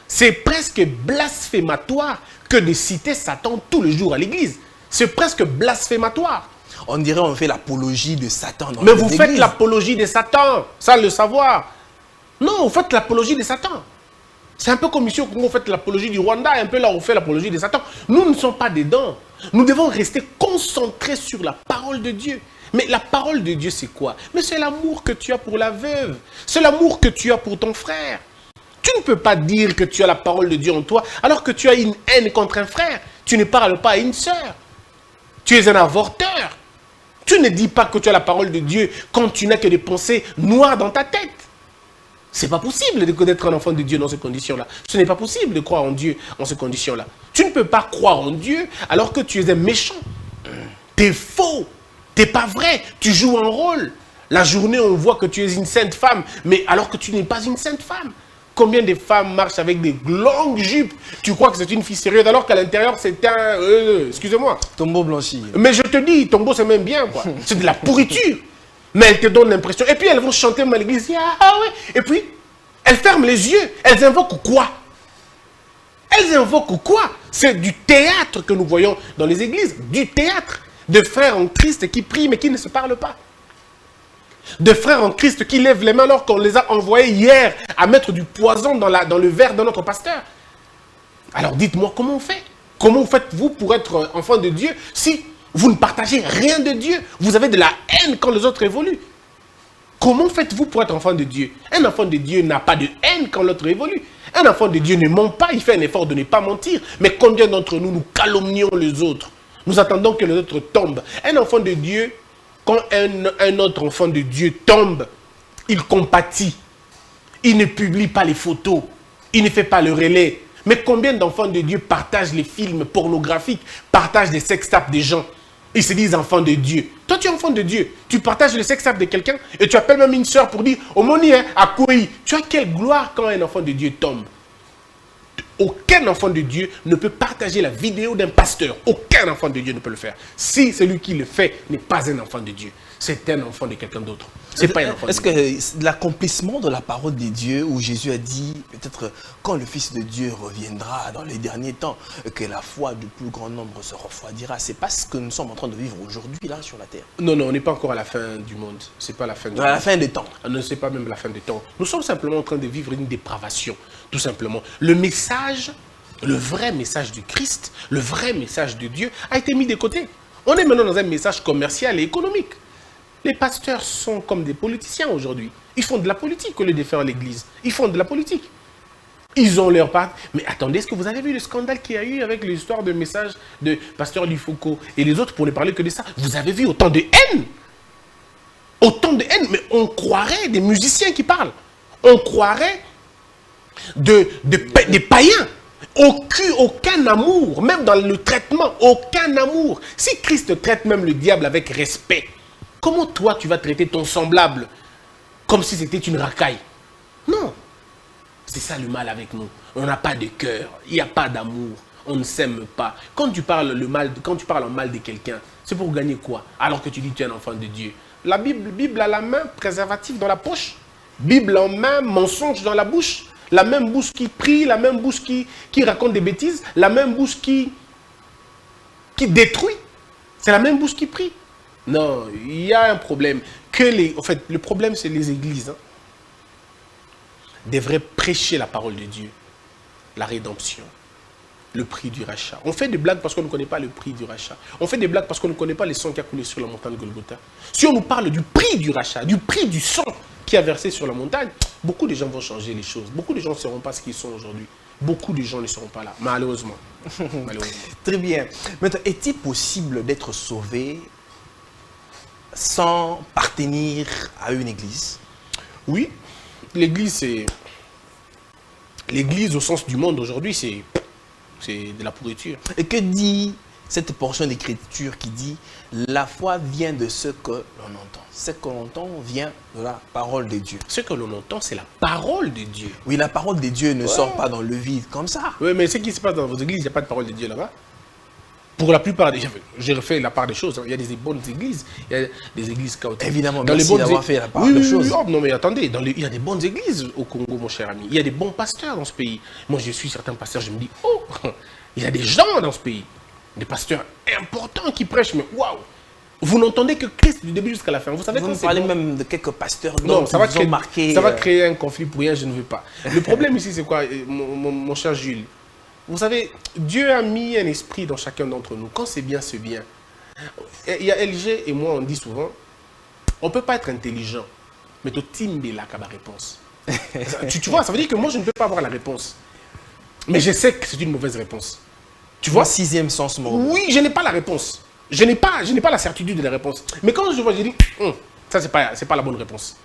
C'est presque blasphématoire que de citer Satan tous les jours à l'église. C'est presque blasphématoire. On dirait qu'on fait l'apologie de Satan. Mais vous faites l'apologie de Satan, sans le savoir. Non, vous faites l'apologie de Satan. C'est un peu comme ici, on fait l'apologie du Rwanda, un peu là, on fait l'apologie de Satan. Nous ne sommes pas dedans. Nous devons rester concentrés sur la parole de Dieu. Mais la parole de Dieu, c'est quoi? Mais c'est l'amour que tu as pour la veuve. C'est l'amour que tu as pour ton frère. Tu ne peux pas dire que tu as la parole de Dieu en toi, alors que tu as une haine contre un frère. Tu ne parles pas à une sœur. Tu es un avorteur. Tu ne dis pas que tu as la parole de Dieu quand tu n'as que des pensées noires dans ta tête. C'est pas possible d'être un enfant de Dieu dans ces conditions-là. Ce n'est pas possible de croire en Dieu en ces conditions-là. Tu ne peux pas croire en Dieu alors que tu es un méchant. Tu es faux. Tu n'es pas vrai. Tu joues un rôle. La journée, on voit que tu es une sainte femme, mais alors que tu n'es pas une sainte femme. Combien de femmes marchent avec des longues jupes? Tu crois que c'est une fille sérieuse alors qu'à l'intérieur c'est un... excusez-moi. Tombeau blanchi. Mais je te dis, tombeau c'est même bien quoi. C'est de la pourriture. Mais elles te donnent l'impression. Et puis elles vont chanter à l'église. Ah ouais. Et puis, elles ferment les yeux. Elles invoquent quoi? Elles invoquent quoi? C'est du théâtre que nous voyons dans les églises. Du théâtre. De frères en Christ qui prient mais qui ne se parlent pas. De frères en Christ qui lèvent les mains alors qu'on les a envoyés hier à mettre du poison dans le verre de notre pasteur. Alors dites-moi comment on fait? Comment faites-vous pour être enfant de Dieu si vous ne partagez rien de Dieu? Vous avez de la haine quand les autres évoluent. Comment faites-vous pour être enfant de Dieu? Un enfant de Dieu n'a pas de haine quand l'autre évolue. Un enfant de Dieu ne ment pas, il fait un effort de ne pas mentir. Mais combien d'entre nous, nous calomnions les autres? Nous attendons que les autres tombent. Un enfant de Dieu, quand un autre enfant de Dieu tombe, il compatit. Il ne publie pas les photos. Il ne fait pas le relais. Mais combien d'enfants de Dieu partagent les films pornographiques, partagent les sextapes des gens? Ils se disent enfants de Dieu. Toi, tu es enfant de Dieu. Tu partages le sextape de quelqu'un et tu appelles même une soeur pour dire « Omoni, à quoi ?» Tu as quelle gloire quand un enfant de Dieu tombe? Aucun enfant de Dieu ne peut partager la vidéo d'un pasteur. Aucun enfant de Dieu ne peut le faire. Si celui qui le fait n'est pas un enfant de Dieu, c'est un enfant de quelqu'un d'autre. C'est pas un enfant de Dieu. Est-ce que l'accomplissement de la parole de Dieu, où Jésus a dit, peut-être quand le Fils de Dieu reviendra dans les derniers temps, que la foi du plus grand nombre se refroidira, c'est pas ce que nous sommes en train de vivre aujourd'hui là sur la terre? Non, on n'est pas encore à la fin du monde. C'est pas la fin du monde. À la fin des temps. On ne sait pas même la fin des temps. Nous sommes simplement en train de vivre une dépravation, tout simplement. Le message, le vrai message du Christ, le vrai message de Dieu a été mis de côté. On est maintenant dans un message commercial et économique. Les pasteurs sont comme des politiciens aujourd'hui. Ils font de la politique au lieu de faire l'église. Ils font de la politique. Ils ont leur part. Mais attendez, est-ce que vous avez vu le scandale qu'il y a eu avec l'histoire de message de pasteur Lufoko et les autres pour ne parler que de ça? Vous avez vu autant de haine? Autant de haine, mais on croirait des musiciens qui parlent. On croirait des païens. Aucun amour, même dans le traitement, aucun amour. Si Christ traite même le diable avec respect, comment toi tu vas traiter ton semblable comme si c'était une racaille? Non. C'est ça le mal avec nous. On n'a pas de cœur, il n'y a pas d'amour, on ne s'aime pas. Quand tu parles en mal de quelqu'un, c'est pour gagner quoi? Alors que tu dis que tu es un enfant de Dieu. La Bible à la main, préservatif dans la poche. Bible en main, mensonge dans la bouche. La même bouche qui prie, la même bouche qui raconte des bêtises, la même bouche qui détruit. C'est la même bouche qui prie. Non, il y a un problème. En fait, le problème, c'est les églises. Devraient prêcher la parole de Dieu, la rédemption, le prix du rachat. On fait des blagues parce qu'on ne connaît pas le prix du rachat. On fait des blagues parce qu'on ne connaît pas le sang qui a coulé sur la montagne de Golgotha. Si on nous parle du prix du rachat, du prix du sang qui a versé sur la montagne, beaucoup de gens vont changer les choses. Beaucoup de gens ne seront pas ce qu'ils sont aujourd'hui. Beaucoup de gens ne seront pas là, malheureusement. Malheureusement. Très bien. Maintenant, est-il possible d'être sauvé sans appartenir à une église? Oui, l'église, c'est... L'église au sens du monde aujourd'hui, c'est de la pourriture. Et que dit cette portion d'écriture qui dit « La foi vient de ce que l'on entend ». Ce que l'on entend vient de la parole de Dieu. Ce que l'on entend, c'est la parole de Dieu. Oui, la parole de Dieu ne sort pas dans le vide comme ça. Oui, mais ce qui se passe dans vos églises, il n'y a pas de parole de Dieu là-bas. Pour la plupart des gens, j'ai refait la part des choses. Il y a des bonnes églises, il y a des églises chaotiques. Évidemment, merci d'avoir fait la part des choses. Oh, non, mais attendez, il y a des bonnes églises au Congo, mon cher ami. Il y a des bons pasteurs dans ce pays. Moi, je suis certains pasteurs, je me dis, oh, il y a des gens dans ce pays. Des pasteurs importants qui prêchent, mais waouh! Vous n'entendez que Christ du début jusqu'à la fin. Vous savez vous quand me parlez même de quelques pasteurs non, ça va qui vous ont marqué. Ça va créer un conflit pour rien, je ne veux pas. Le problème ici, c'est quoi, mon cher Jules? Vous savez, Dieu a mis un esprit dans chacun d'entre nous. Quand c'est bien, c'est bien. Il y a LG et moi, on dit souvent, on ne peut pas être intelligent, mais tu timbe la réponse. Tu vois, ça veut dire que moi, je ne peux pas avoir la réponse. Mais je sais que c'est une mauvaise réponse. Tu vois? Sixième sens mort. Oui, je n'ai pas la réponse. Je n'ai pas la certitude de la réponse. Mais quand je vois, je dis, ça, c'est pas la bonne réponse.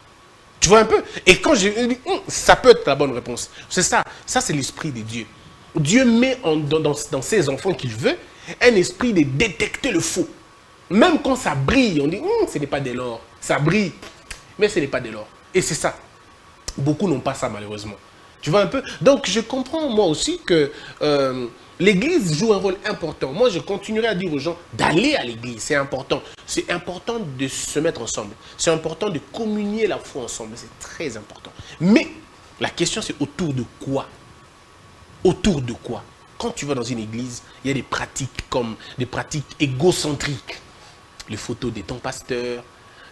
Tu vois un peu? Et quand je dis, ça peut être la bonne réponse. C'est ça. Ça, c'est l'esprit de Dieu. Dieu met dans ses enfants qu'il veut un esprit de détecter le faux. Même quand ça brille, on dit, ce n'est pas de l'or. Ça brille, mais ce n'est pas de l'or. Et c'est ça. Beaucoup n'ont pas ça, malheureusement. Tu vois un peu? Donc, je comprends moi aussi que l'église joue un rôle important. Moi, je continuerai à dire aux gens d'aller à l'église. C'est important. C'est important de se mettre ensemble. C'est important de communier la foi ensemble. C'est très important. Mais la question, c'est autour de quoi? Autour de quoi? Quand tu vas dans une église, il y a des pratiques comme des pratiques égocentriques. Les photos de ton pasteur,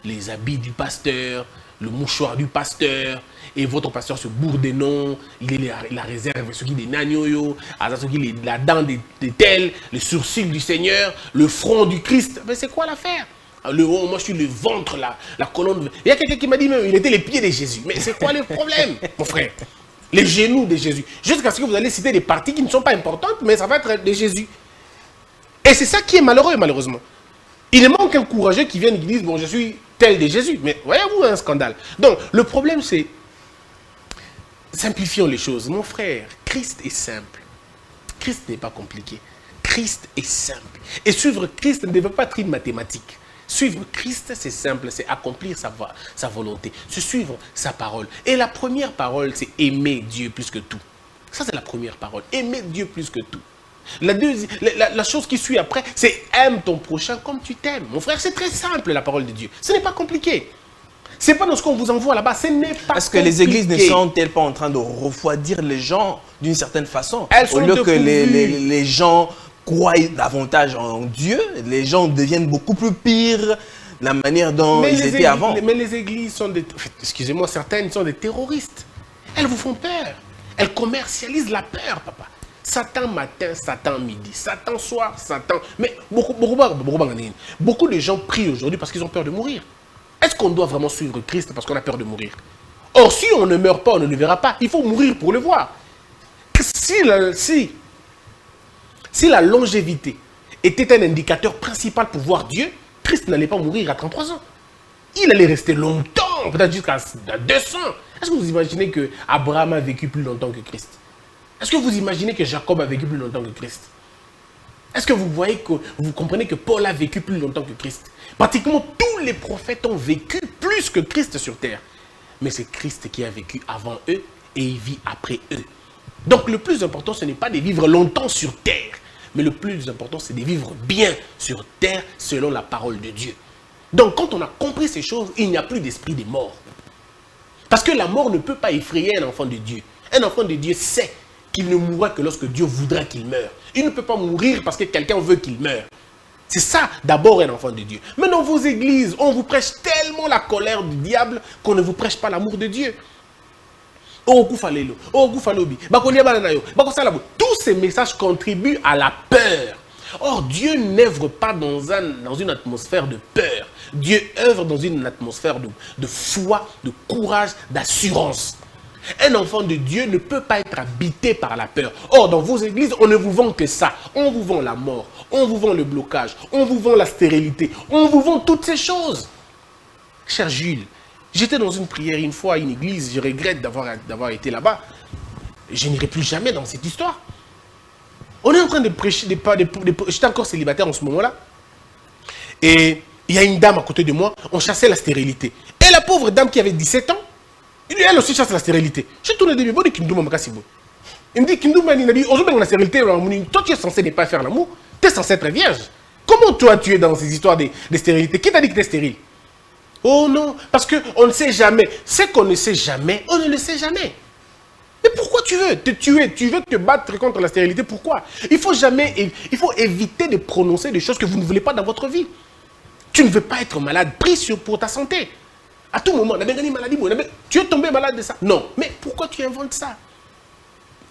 les habits du pasteur, le mouchoir du pasteur, et votre pasteur se bourre des noms, il est la réserve, ce qui est des nagnoyo, ce qui est la dent de tel, le sourcil du Seigneur, le front du Christ. Mais c'est quoi l'affaire? Moi je suis le ventre, la colonne. Il y a quelqu'un qui m'a dit même, il était les pieds de Jésus. Mais c'est quoi le problème, mon frère? Les genoux de Jésus. Jusqu'à ce que vous allez citer des parties qui ne sont pas importantes, mais ça va être de Jésus. Et c'est ça qui est malheureux, malheureusement. Il manque un courageux qui vienne et qui dise, bon, je suis tel de Jésus. Mais voyez-vous, un scandale. Donc, le problème, c'est, simplifions les choses. Mon frère, Christ est simple. Christ n'est pas compliqué. Christ est simple. Et suivre Christ ne devait pas être une mathématique. Suivre Christ, c'est simple, c'est accomplir sa volonté, c'est suivre sa parole. Et la première parole, c'est aimer Dieu plus que tout. Ça, c'est la première parole. Aimer Dieu plus que tout. La chose qui suit après, c'est aime ton prochain comme tu t'aimes. Mon frère, c'est très simple, la parole de Dieu. Ce n'est pas compliqué. Ce n'est pas dans ce qu'on vous envoie là-bas, ce n'est pas Est-ce que les églises ne sont-elles pas en train de refroidir les gens d'une certaine façon? Au lieu que les gens croient davantage en Dieu, les gens deviennent beaucoup plus pires la manière dont ils étaient avant. Mais les églises sont des... Excusez-moi, certaines sont des terroristes. Elles vous font peur. Elles commercialisent la peur, papa. Satan matin, Satan midi, Satan soir, Satan... Mais beaucoup de gens prient aujourd'hui parce qu'ils ont peur de mourir. Est-ce qu'on doit vraiment suivre Christ parce qu'on a peur de mourir? Or, si on ne meurt pas, on ne le verra pas. Il faut mourir pour le voir. Si la longévité était un indicateur principal pour voir Dieu, Christ n'allait pas mourir à 33 ans. Il allait rester longtemps, peut-être jusqu'à 200. Est-ce que vous imaginez que Abraham a vécu plus longtemps que Christ? Est-ce que vous imaginez que Jacob a vécu plus longtemps que Christ? Est-ce que vous comprenez que Paul a vécu plus longtemps que Christ? Pratiquement tous les prophètes ont vécu plus que Christ sur terre. Mais c'est Christ qui a vécu avant eux et il vit après eux. Donc le plus important, ce n'est pas de vivre longtemps sur terre. Mais le plus important, c'est de vivre bien sur terre selon la parole de Dieu. Donc, quand on a compris ces choses, il n'y a plus d'esprit de mort. Parce que la mort ne peut pas effrayer un enfant de Dieu. Un enfant de Dieu sait qu'il ne mourra que lorsque Dieu voudra qu'il meure. Il ne peut pas mourir parce que quelqu'un veut qu'il meure. C'est ça, d'abord, un enfant de Dieu. Mais dans vos églises, on vous prêche tellement la colère du diable qu'on ne vous prêche pas l'amour de Dieu. Tous ces messages contribuent à la peur. Or, Dieu n'œuvre pas dans une atmosphère de peur. Dieu œuvre dans une atmosphère de foi, de courage, d'assurance. Un enfant de Dieu ne peut pas être habité par la peur. Or, dans vos églises, on ne vous vend que ça. On vous vend la mort, on vous vend le blocage, on vous vend la stérilité, on vous vend toutes ces choses. Cher Jules, j'étais dans une prière une fois à une église, je regrette d'avoir été là-bas. Je n'irai plus jamais dans cette histoire. On est en train de prêcher, j'étais encore célibataire en ce moment-là. Et il y a une dame à côté de moi, on chassait la stérilité. Et la pauvre dame qui avait 17 ans, elle aussi chasse la stérilité. Je tourne de mes bonnes et il me dit, aujourd'hui, la stérilité, toi tu es censé ne pas faire l'amour, tu es censé être vierge. Comment toi tu es dans ces histoires de stérilité? Qui t'a dit que tu es stérile? Oh non, parce qu'on ne sait jamais. Ce qu'on ne sait jamais, on ne le sait jamais. Mais pourquoi tu veux te tuer? Tu veux te battre contre la stérilité? Pourquoi? Il faut éviter de prononcer des choses que vous ne voulez pas dans votre vie. Tu ne veux pas être malade, prie pour ta santé. À tout moment, tu es tombé malade de ça. Non, mais pourquoi tu inventes ça?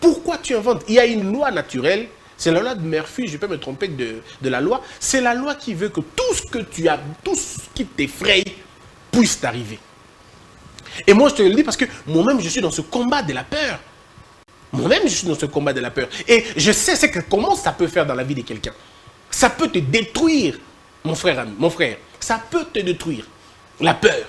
Pourquoi tu inventes? Il y a une loi naturelle, c'est la loi de Murphy, je peux me tromper de la loi. C'est la loi qui veut que tout ce que tu as, tout ce qui t'effraie, puisse t'arriver. Et moi, je te le dis parce que moi-même, je suis dans ce combat de la peur. Moi-même, je suis dans ce combat de la peur. Et je sais comment ça peut faire dans la vie de quelqu'un. Ça peut te détruire, mon frère ami, mon frère. Ça peut te détruire, la peur.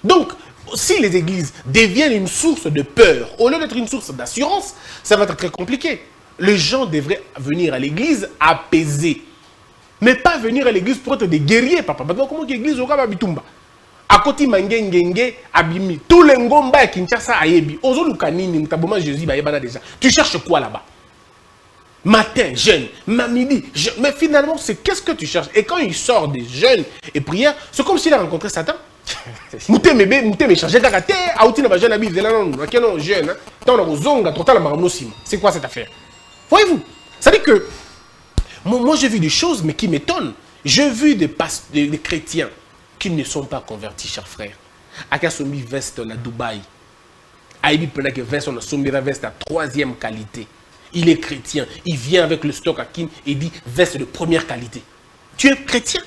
Donc, si les églises deviennent une source de peur, au lieu d'être une source d'assurance, ça va être très compliqué. Les gens devraient venir à l'église apaisés. Mais pas venir à l'église pour être des guerriers, papa. Maintenant, comment l'église aura Babitumba? Akoti mangengenge abimi. Tous les ngomba et Kinshasa ayebi. Ozo lukanini mutaboma Jésus ba yebana déjà. Tu cherches quoi là-bas? Matin, jeûne, midi, jeûne. Mais finalement, c'est qu'est-ce que tu cherches? Et quand il sort des jeûnes et prières, c'est comme s'il a rencontré Satan. Mouté me chargé d'arrêter, auti na ba jeune abi vela non, non jeune, hein. Tant na zonga, total maramno sim. C'est quoi cette affaire? Voyez-vous? Ça dit que moi j'ai vu des choses mais qui m'étonnent. J'ai vu des chrétiens qui ne sont pas convertis, chers frères. Akasombi veste na Dubaï. Aïbi pena que veste on a sombi la veste à 3e qualité. Il est chrétien, il vient avec le stock à Kin et dit veste de première qualité. Tu es chrétien?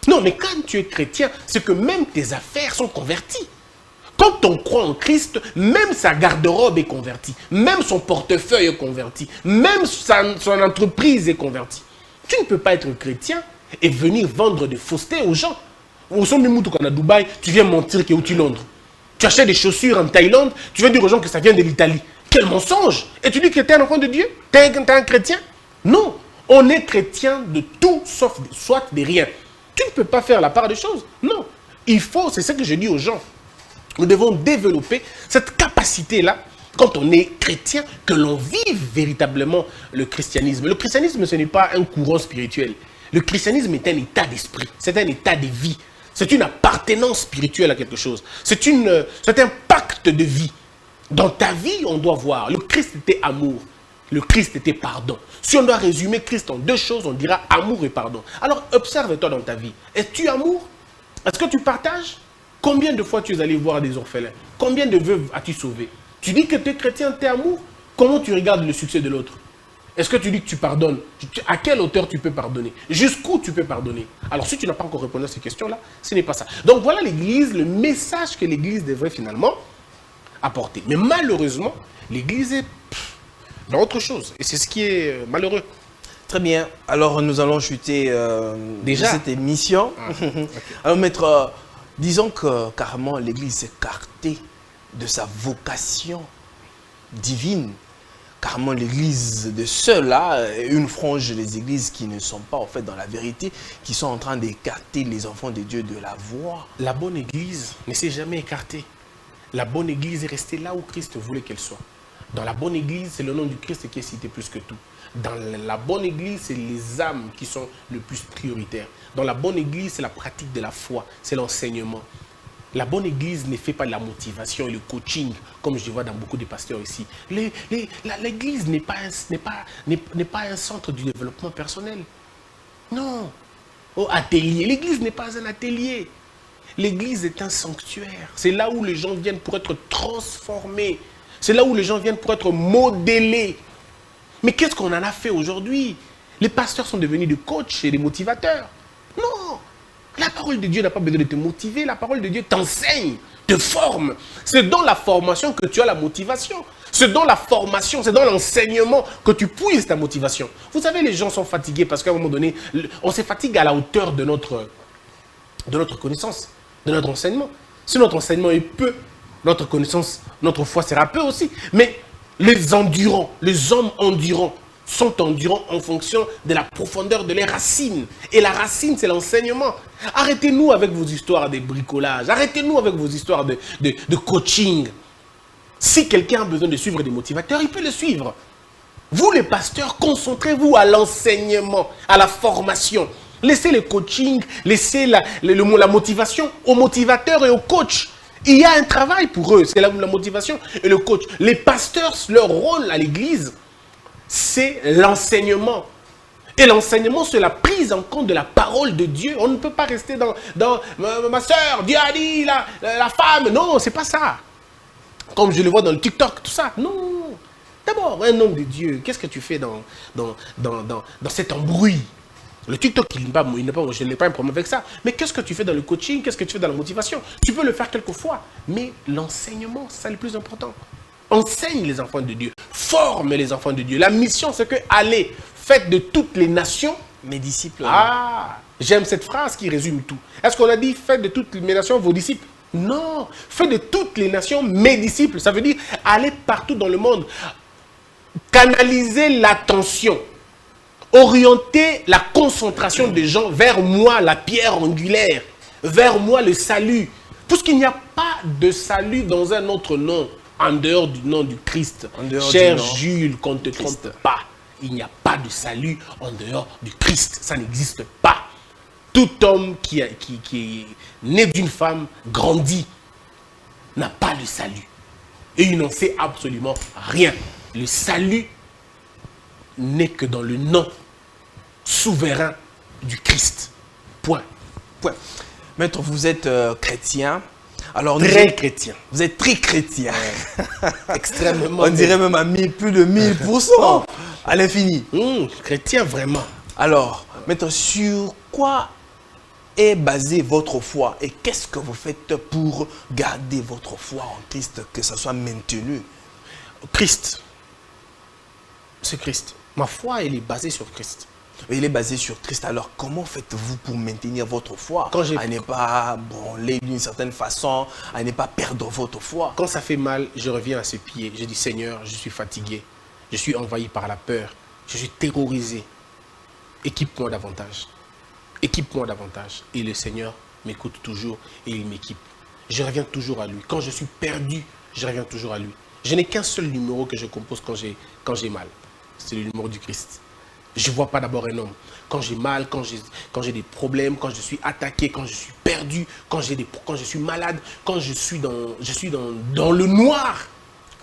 Non, mais quand tu es chrétien, c'est que même tes affaires sont converties. Quand on croit en Christ, même sa garde-robe est convertie, même son portefeuille est converti, même son entreprise est convertie. Tu ne peux pas être chrétien et venir vendre des faussetés aux gens. Au son à Dubaï, tu viens mentir que tu Londres. Tu achètes des chaussures en Thaïlande, tu viens dire aux gens que ça vient de l'Italie. Quel mensonge! Et tu dis que tu es un enfant de Dieu? Tu es un chrétien? Non, on est chrétien de tout sauf soit de rien. Tu ne peux pas faire la part des choses. Non, il faut, c'est ce que je dis aux gens. Nous devons développer cette capacité-là, quand on est chrétien, que l'on vive véritablement le christianisme. Le christianisme, ce n'est pas un courant spirituel. Le christianisme est un état d'esprit, c'est un état de vie. C'est une appartenance spirituelle à quelque chose. C'est un pacte de vie. Dans ta vie, on doit voir, le Christ était amour, le Christ était pardon. Si on doit résumer Christ en 2 choses, on dira amour et pardon. Alors, observe-toi dans ta vie. Es-tu amour? Est-ce que tu partages? Combien de fois tu es allé voir des orphelins? Combien de veuves as-tu sauvé? Tu dis que tu es chrétien, tu es amour? Comment tu regardes le succès de l'autre? Est-ce que tu dis que tu pardonnes? À quelle hauteur tu peux pardonner? Jusqu'où tu peux pardonner? Alors, si tu n'as pas encore répondu à ces questions-là, ce n'est pas ça. Donc, voilà l'Église, le message que l'Église devrait finalement apporter. Mais malheureusement, l'Église est dans autre chose. Et c'est ce qui est malheureux. Très bien. Alors, nous allons chuter déjà de cette émission. Okay. Alors, maître, disons que carrément l'Église s'est écartée de sa vocation divine. Carrément l'Église de ceux-là, une frange des églises qui ne sont pas en fait dans la vérité, qui sont en train d'écarter les enfants de Dieu de la voie. La bonne Église ne s'est jamais écartée. La bonne Église est restée là où Christ voulait qu'elle soit. Dans la bonne Église, c'est le nom du Christ qui est cité plus que tout. Dans la bonne Église, c'est les âmes qui sont le plus prioritaires. Dans la bonne Église, c'est la pratique de la foi, c'est l'enseignement. La bonne Église ne fait pas la motivation et le coaching, comme je vois dans beaucoup de pasteurs ici. L'Église n'est pas un centre du développement personnel. Non. Oh, atelier. L'Église n'est pas un atelier. L'Église est un sanctuaire. C'est là où les gens viennent pour être transformés. C'est là où les gens viennent pour être modélés. Mais qu'est-ce qu'on en a fait aujourd'hui? Les pasteurs sont devenus des coachs et des motivateurs. Non. La parole de Dieu n'a pas besoin de te motiver. La parole de Dieu t'enseigne, te forme. C'est dans la formation que tu as la motivation. C'est dans la formation, c'est dans l'enseignement que tu puises ta motivation. Vous savez, les gens sont fatigués parce qu'à un moment donné, on se fatigue à la hauteur de notre connaissance, de notre enseignement. Si notre enseignement est peu, notre connaissance, notre foi sera peu aussi. Mais les endurants, les hommes endurants, sont endurants en fonction de la profondeur de leurs racines. Et la racine, c'est l'enseignement. Arrêtez-nous avec vos histoires de bricolage. Arrêtez-nous avec vos histoires de coaching. Si quelqu'un a besoin de suivre des motivateurs, il peut le suivre. Vous, les pasteurs, concentrez-vous à l'enseignement, à la formation. Laissez le coaching, laissez la motivation aux motivateurs et aux coachs. Il y a un travail pour eux, c'est la motivation et le coach. Les pasteurs, leur rôle à l'église, c'est l'enseignement. Et l'enseignement, c'est la prise en compte de la parole de Dieu. On ne peut pas rester dans ma soeur, Dieu a dit, la femme. Non, c'est pas ça. Comme je le vois dans le TikTok, tout ça. Non. D'abord, un homme de Dieu, qu'est-ce que tu fais dans cet embrouille? Le TikTok, je n'ai pas un problème avec ça. Mais qu'est-ce que tu fais dans le coaching? Qu'est-ce que tu fais dans la motivation? Tu peux le faire quelquefois. Mais l'enseignement, c'est le plus important. Enseigne les enfants de Dieu. Forme les enfants de Dieu. La mission, c'est que allez, faites de toutes les nations mes disciples. Ah, j'aime cette phrase qui résume tout. Est-ce qu'on a dit faites de toutes les nations vos disciples? Non. Faites de toutes les nations mes disciples. Ça veut dire allez partout dans le monde. Canaliser l'attention. Orienter la concentration des gens vers moi, la pierre angulaire. vers moi le salut. Puisqu'il n'y a pas de salut dans un autre nom, en dehors du nom du Christ. Cher Jules, qu'on ne te trompe pas. Il n'y a pas de salut en dehors du Christ. Ça n'existe pas. Tout homme qui est né d'une femme, grandit, n'a pas le salut. Et il n'en sait absolument rien. Le salut n'est que dans le nom souverain du Christ. Point. Point. Maître, vous êtes chrétien. Alors, très chrétien. Vous êtes très chrétien. Extrêmement. On dirait même à plus de 1000%. À l'infini. Chrétien, vraiment. Alors, maître, sur quoi est basée votre foi et qu'est-ce que vous faites pour garder votre foi en Christ, que ça soit maintenu? Christ. C'est Christ. Ma foi, elle est basée sur Christ. Il est basé sur Christ. Alors, comment faites-vous pour maintenir votre foi? À ne pas branler d'une certaine façon, à ne pas perdre votre foi. Quand ça fait mal, je reviens à ses pieds. Je dis, Seigneur, je suis fatigué. Je suis envahi par la peur. Je suis terrorisé. Équipe-moi davantage. Équipe-moi davantage. Et le Seigneur m'écoute toujours et il m'équipe. Je reviens toujours à lui. Quand je suis perdu, je reviens toujours à lui. Je n'ai qu'un seul numéro que je compose quand j'ai mal. C'est le numéro du Christ. Je ne vois pas d'abord un homme. Quand j'ai mal, quand j'ai des problèmes, quand je suis attaqué, quand je suis perdu, quand je suis malade, quand je suis dans le noir,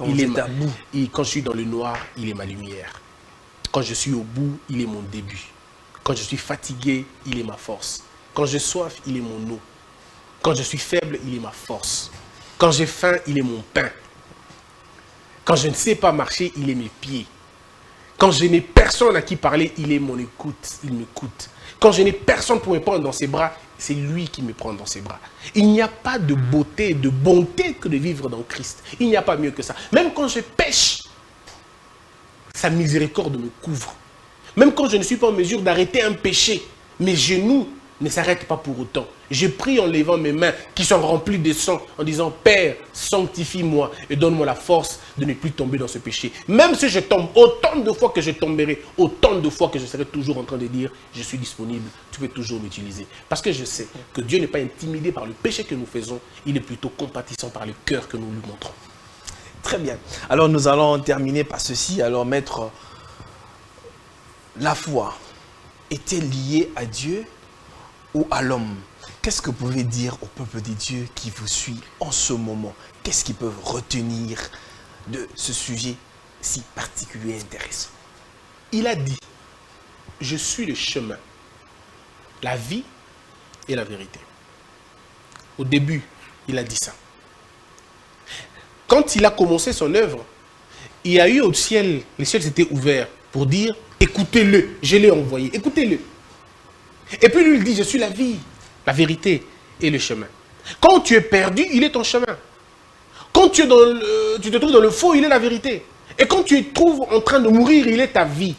il est à bout. Et quand je suis dans le noir, il est ma lumière. Quand je suis au bout, il est mon début. Quand je suis fatigué, il est ma force. Quand j'ai soif, il est mon eau. Quand je suis faible, il est ma force. Quand j'ai faim, il est mon pain. Quand je ne sais pas marcher, il est mes pieds. Quand je n'ai personne à qui parler, il est mon écoute, il m'écoute. Quand je n'ai personne pour me prendre dans ses bras, c'est lui qui me prend dans ses bras. Il n'y a pas de beauté, de bonté que de vivre dans Christ. Il n'y a pas mieux que ça. Même quand je pêche, sa miséricorde me couvre. Même quand je ne suis pas en mesure d'arrêter un péché, mes genoux ne s'arrêtent pas pour autant. Je prie en levant mes mains qui sont remplies de sang, en disant, Père, sanctifie-moi et donne-moi la force de ne plus tomber dans ce péché. Même si je tombe, autant de fois que je tomberai, autant de fois que je serai toujours en train de dire, je suis disponible, tu peux toujours m'utiliser. Parce que je sais que Dieu n'est pas intimidé par le péché que nous faisons, il est plutôt compatissant par le cœur que nous lui montrons. Très bien. Alors nous allons terminer par ceci. Alors maître, la foi est-elle liée à Dieu ou à l'homme? Qu'est-ce que vous pouvez dire au peuple de Dieu qui vous suit en ce moment? Qu'est-ce qu'ils peuvent retenir de ce sujet si particulier et intéressant? Il a dit, je suis le chemin, la vie et la vérité. Au début, il a dit ça. Quand il a commencé son œuvre, il y a eu au ciel, les ciels s'étaient ouverts pour dire, écoutez-le, je l'ai envoyé, écoutez-le. Et puis lui, il dit, je suis la vie, la vérité et le chemin. Quand tu es perdu, il est ton chemin. Quand tu te trouves dans le faux, il est la vérité. Et quand tu te trouves en train de mourir, il est ta vie.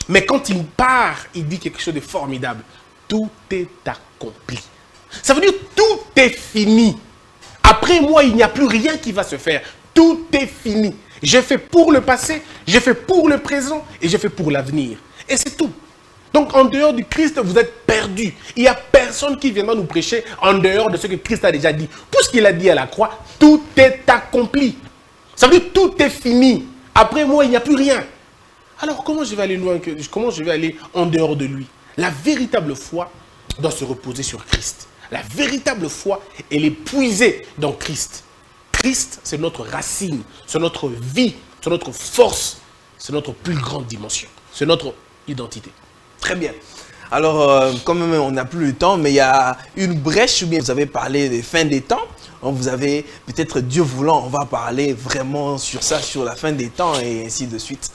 Mais quand il part, il dit quelque chose de formidable. Tout est accompli. Ça veut dire tout est fini. Après moi, il n'y a plus rien qui va se faire. Tout est fini. J'ai fait pour le passé, j'ai fait pour le présent et j'ai fait pour l'avenir. Et c'est tout. Donc en dehors du Christ, vous êtes perdus. Il n'y a personne qui viendra nous prêcher en dehors de ce que Christ a déjà dit. Puisqu'il a dit à la croix, tout est accompli. Ça veut dire tout est fini. Après moi, il n'y a plus rien. Alors comment je vais aller loin, comment je vais aller en dehors de lui? La véritable foi doit se reposer sur Christ. La véritable foi, elle est puisée dans Christ. Christ, c'est notre racine, c'est notre vie, c'est notre force, c'est notre plus grande dimension, c'est notre identité. Très bien. Alors, comme on n'a plus le temps, mais il y a une brèche, ou bien vous avez parlé des fins des temps. Vous avez, peut-être Dieu voulant, on va parler vraiment sur ça, sur la fin des temps et ainsi de suite.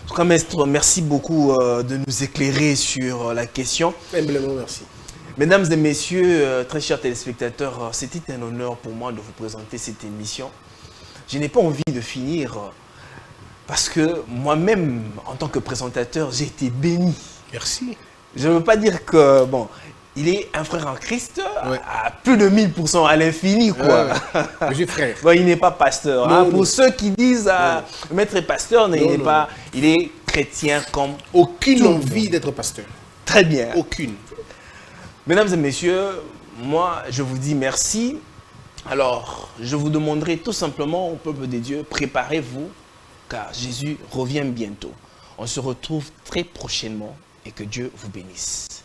En tout cas, maître, merci beaucoup de nous éclairer sur la question. Humblement, merci. Mesdames et messieurs, très chers téléspectateurs, c'était un honneur pour moi de vous présenter cette émission. Je n'ai pas envie de finir parce que moi-même, en tant que présentateur, j'ai été béni. Merci. Je ne veux pas dire que, bon, il est un frère en Christ à plus de 1000% à l'infini, quoi. Monsieur frère. Bon, il n'est pas pasteur. Non, hein. non. Pour ceux qui disent maître est pasteur, il est chrétien comme aucune envie d'être pasteur. Très bien. Aucune. Mesdames et messieurs, moi, je vous dis merci. Alors, je vous demanderai tout simplement au peuple de Dieu, préparez-vous, car Jésus revient bientôt. On se retrouve très prochainement et que Dieu vous bénisse.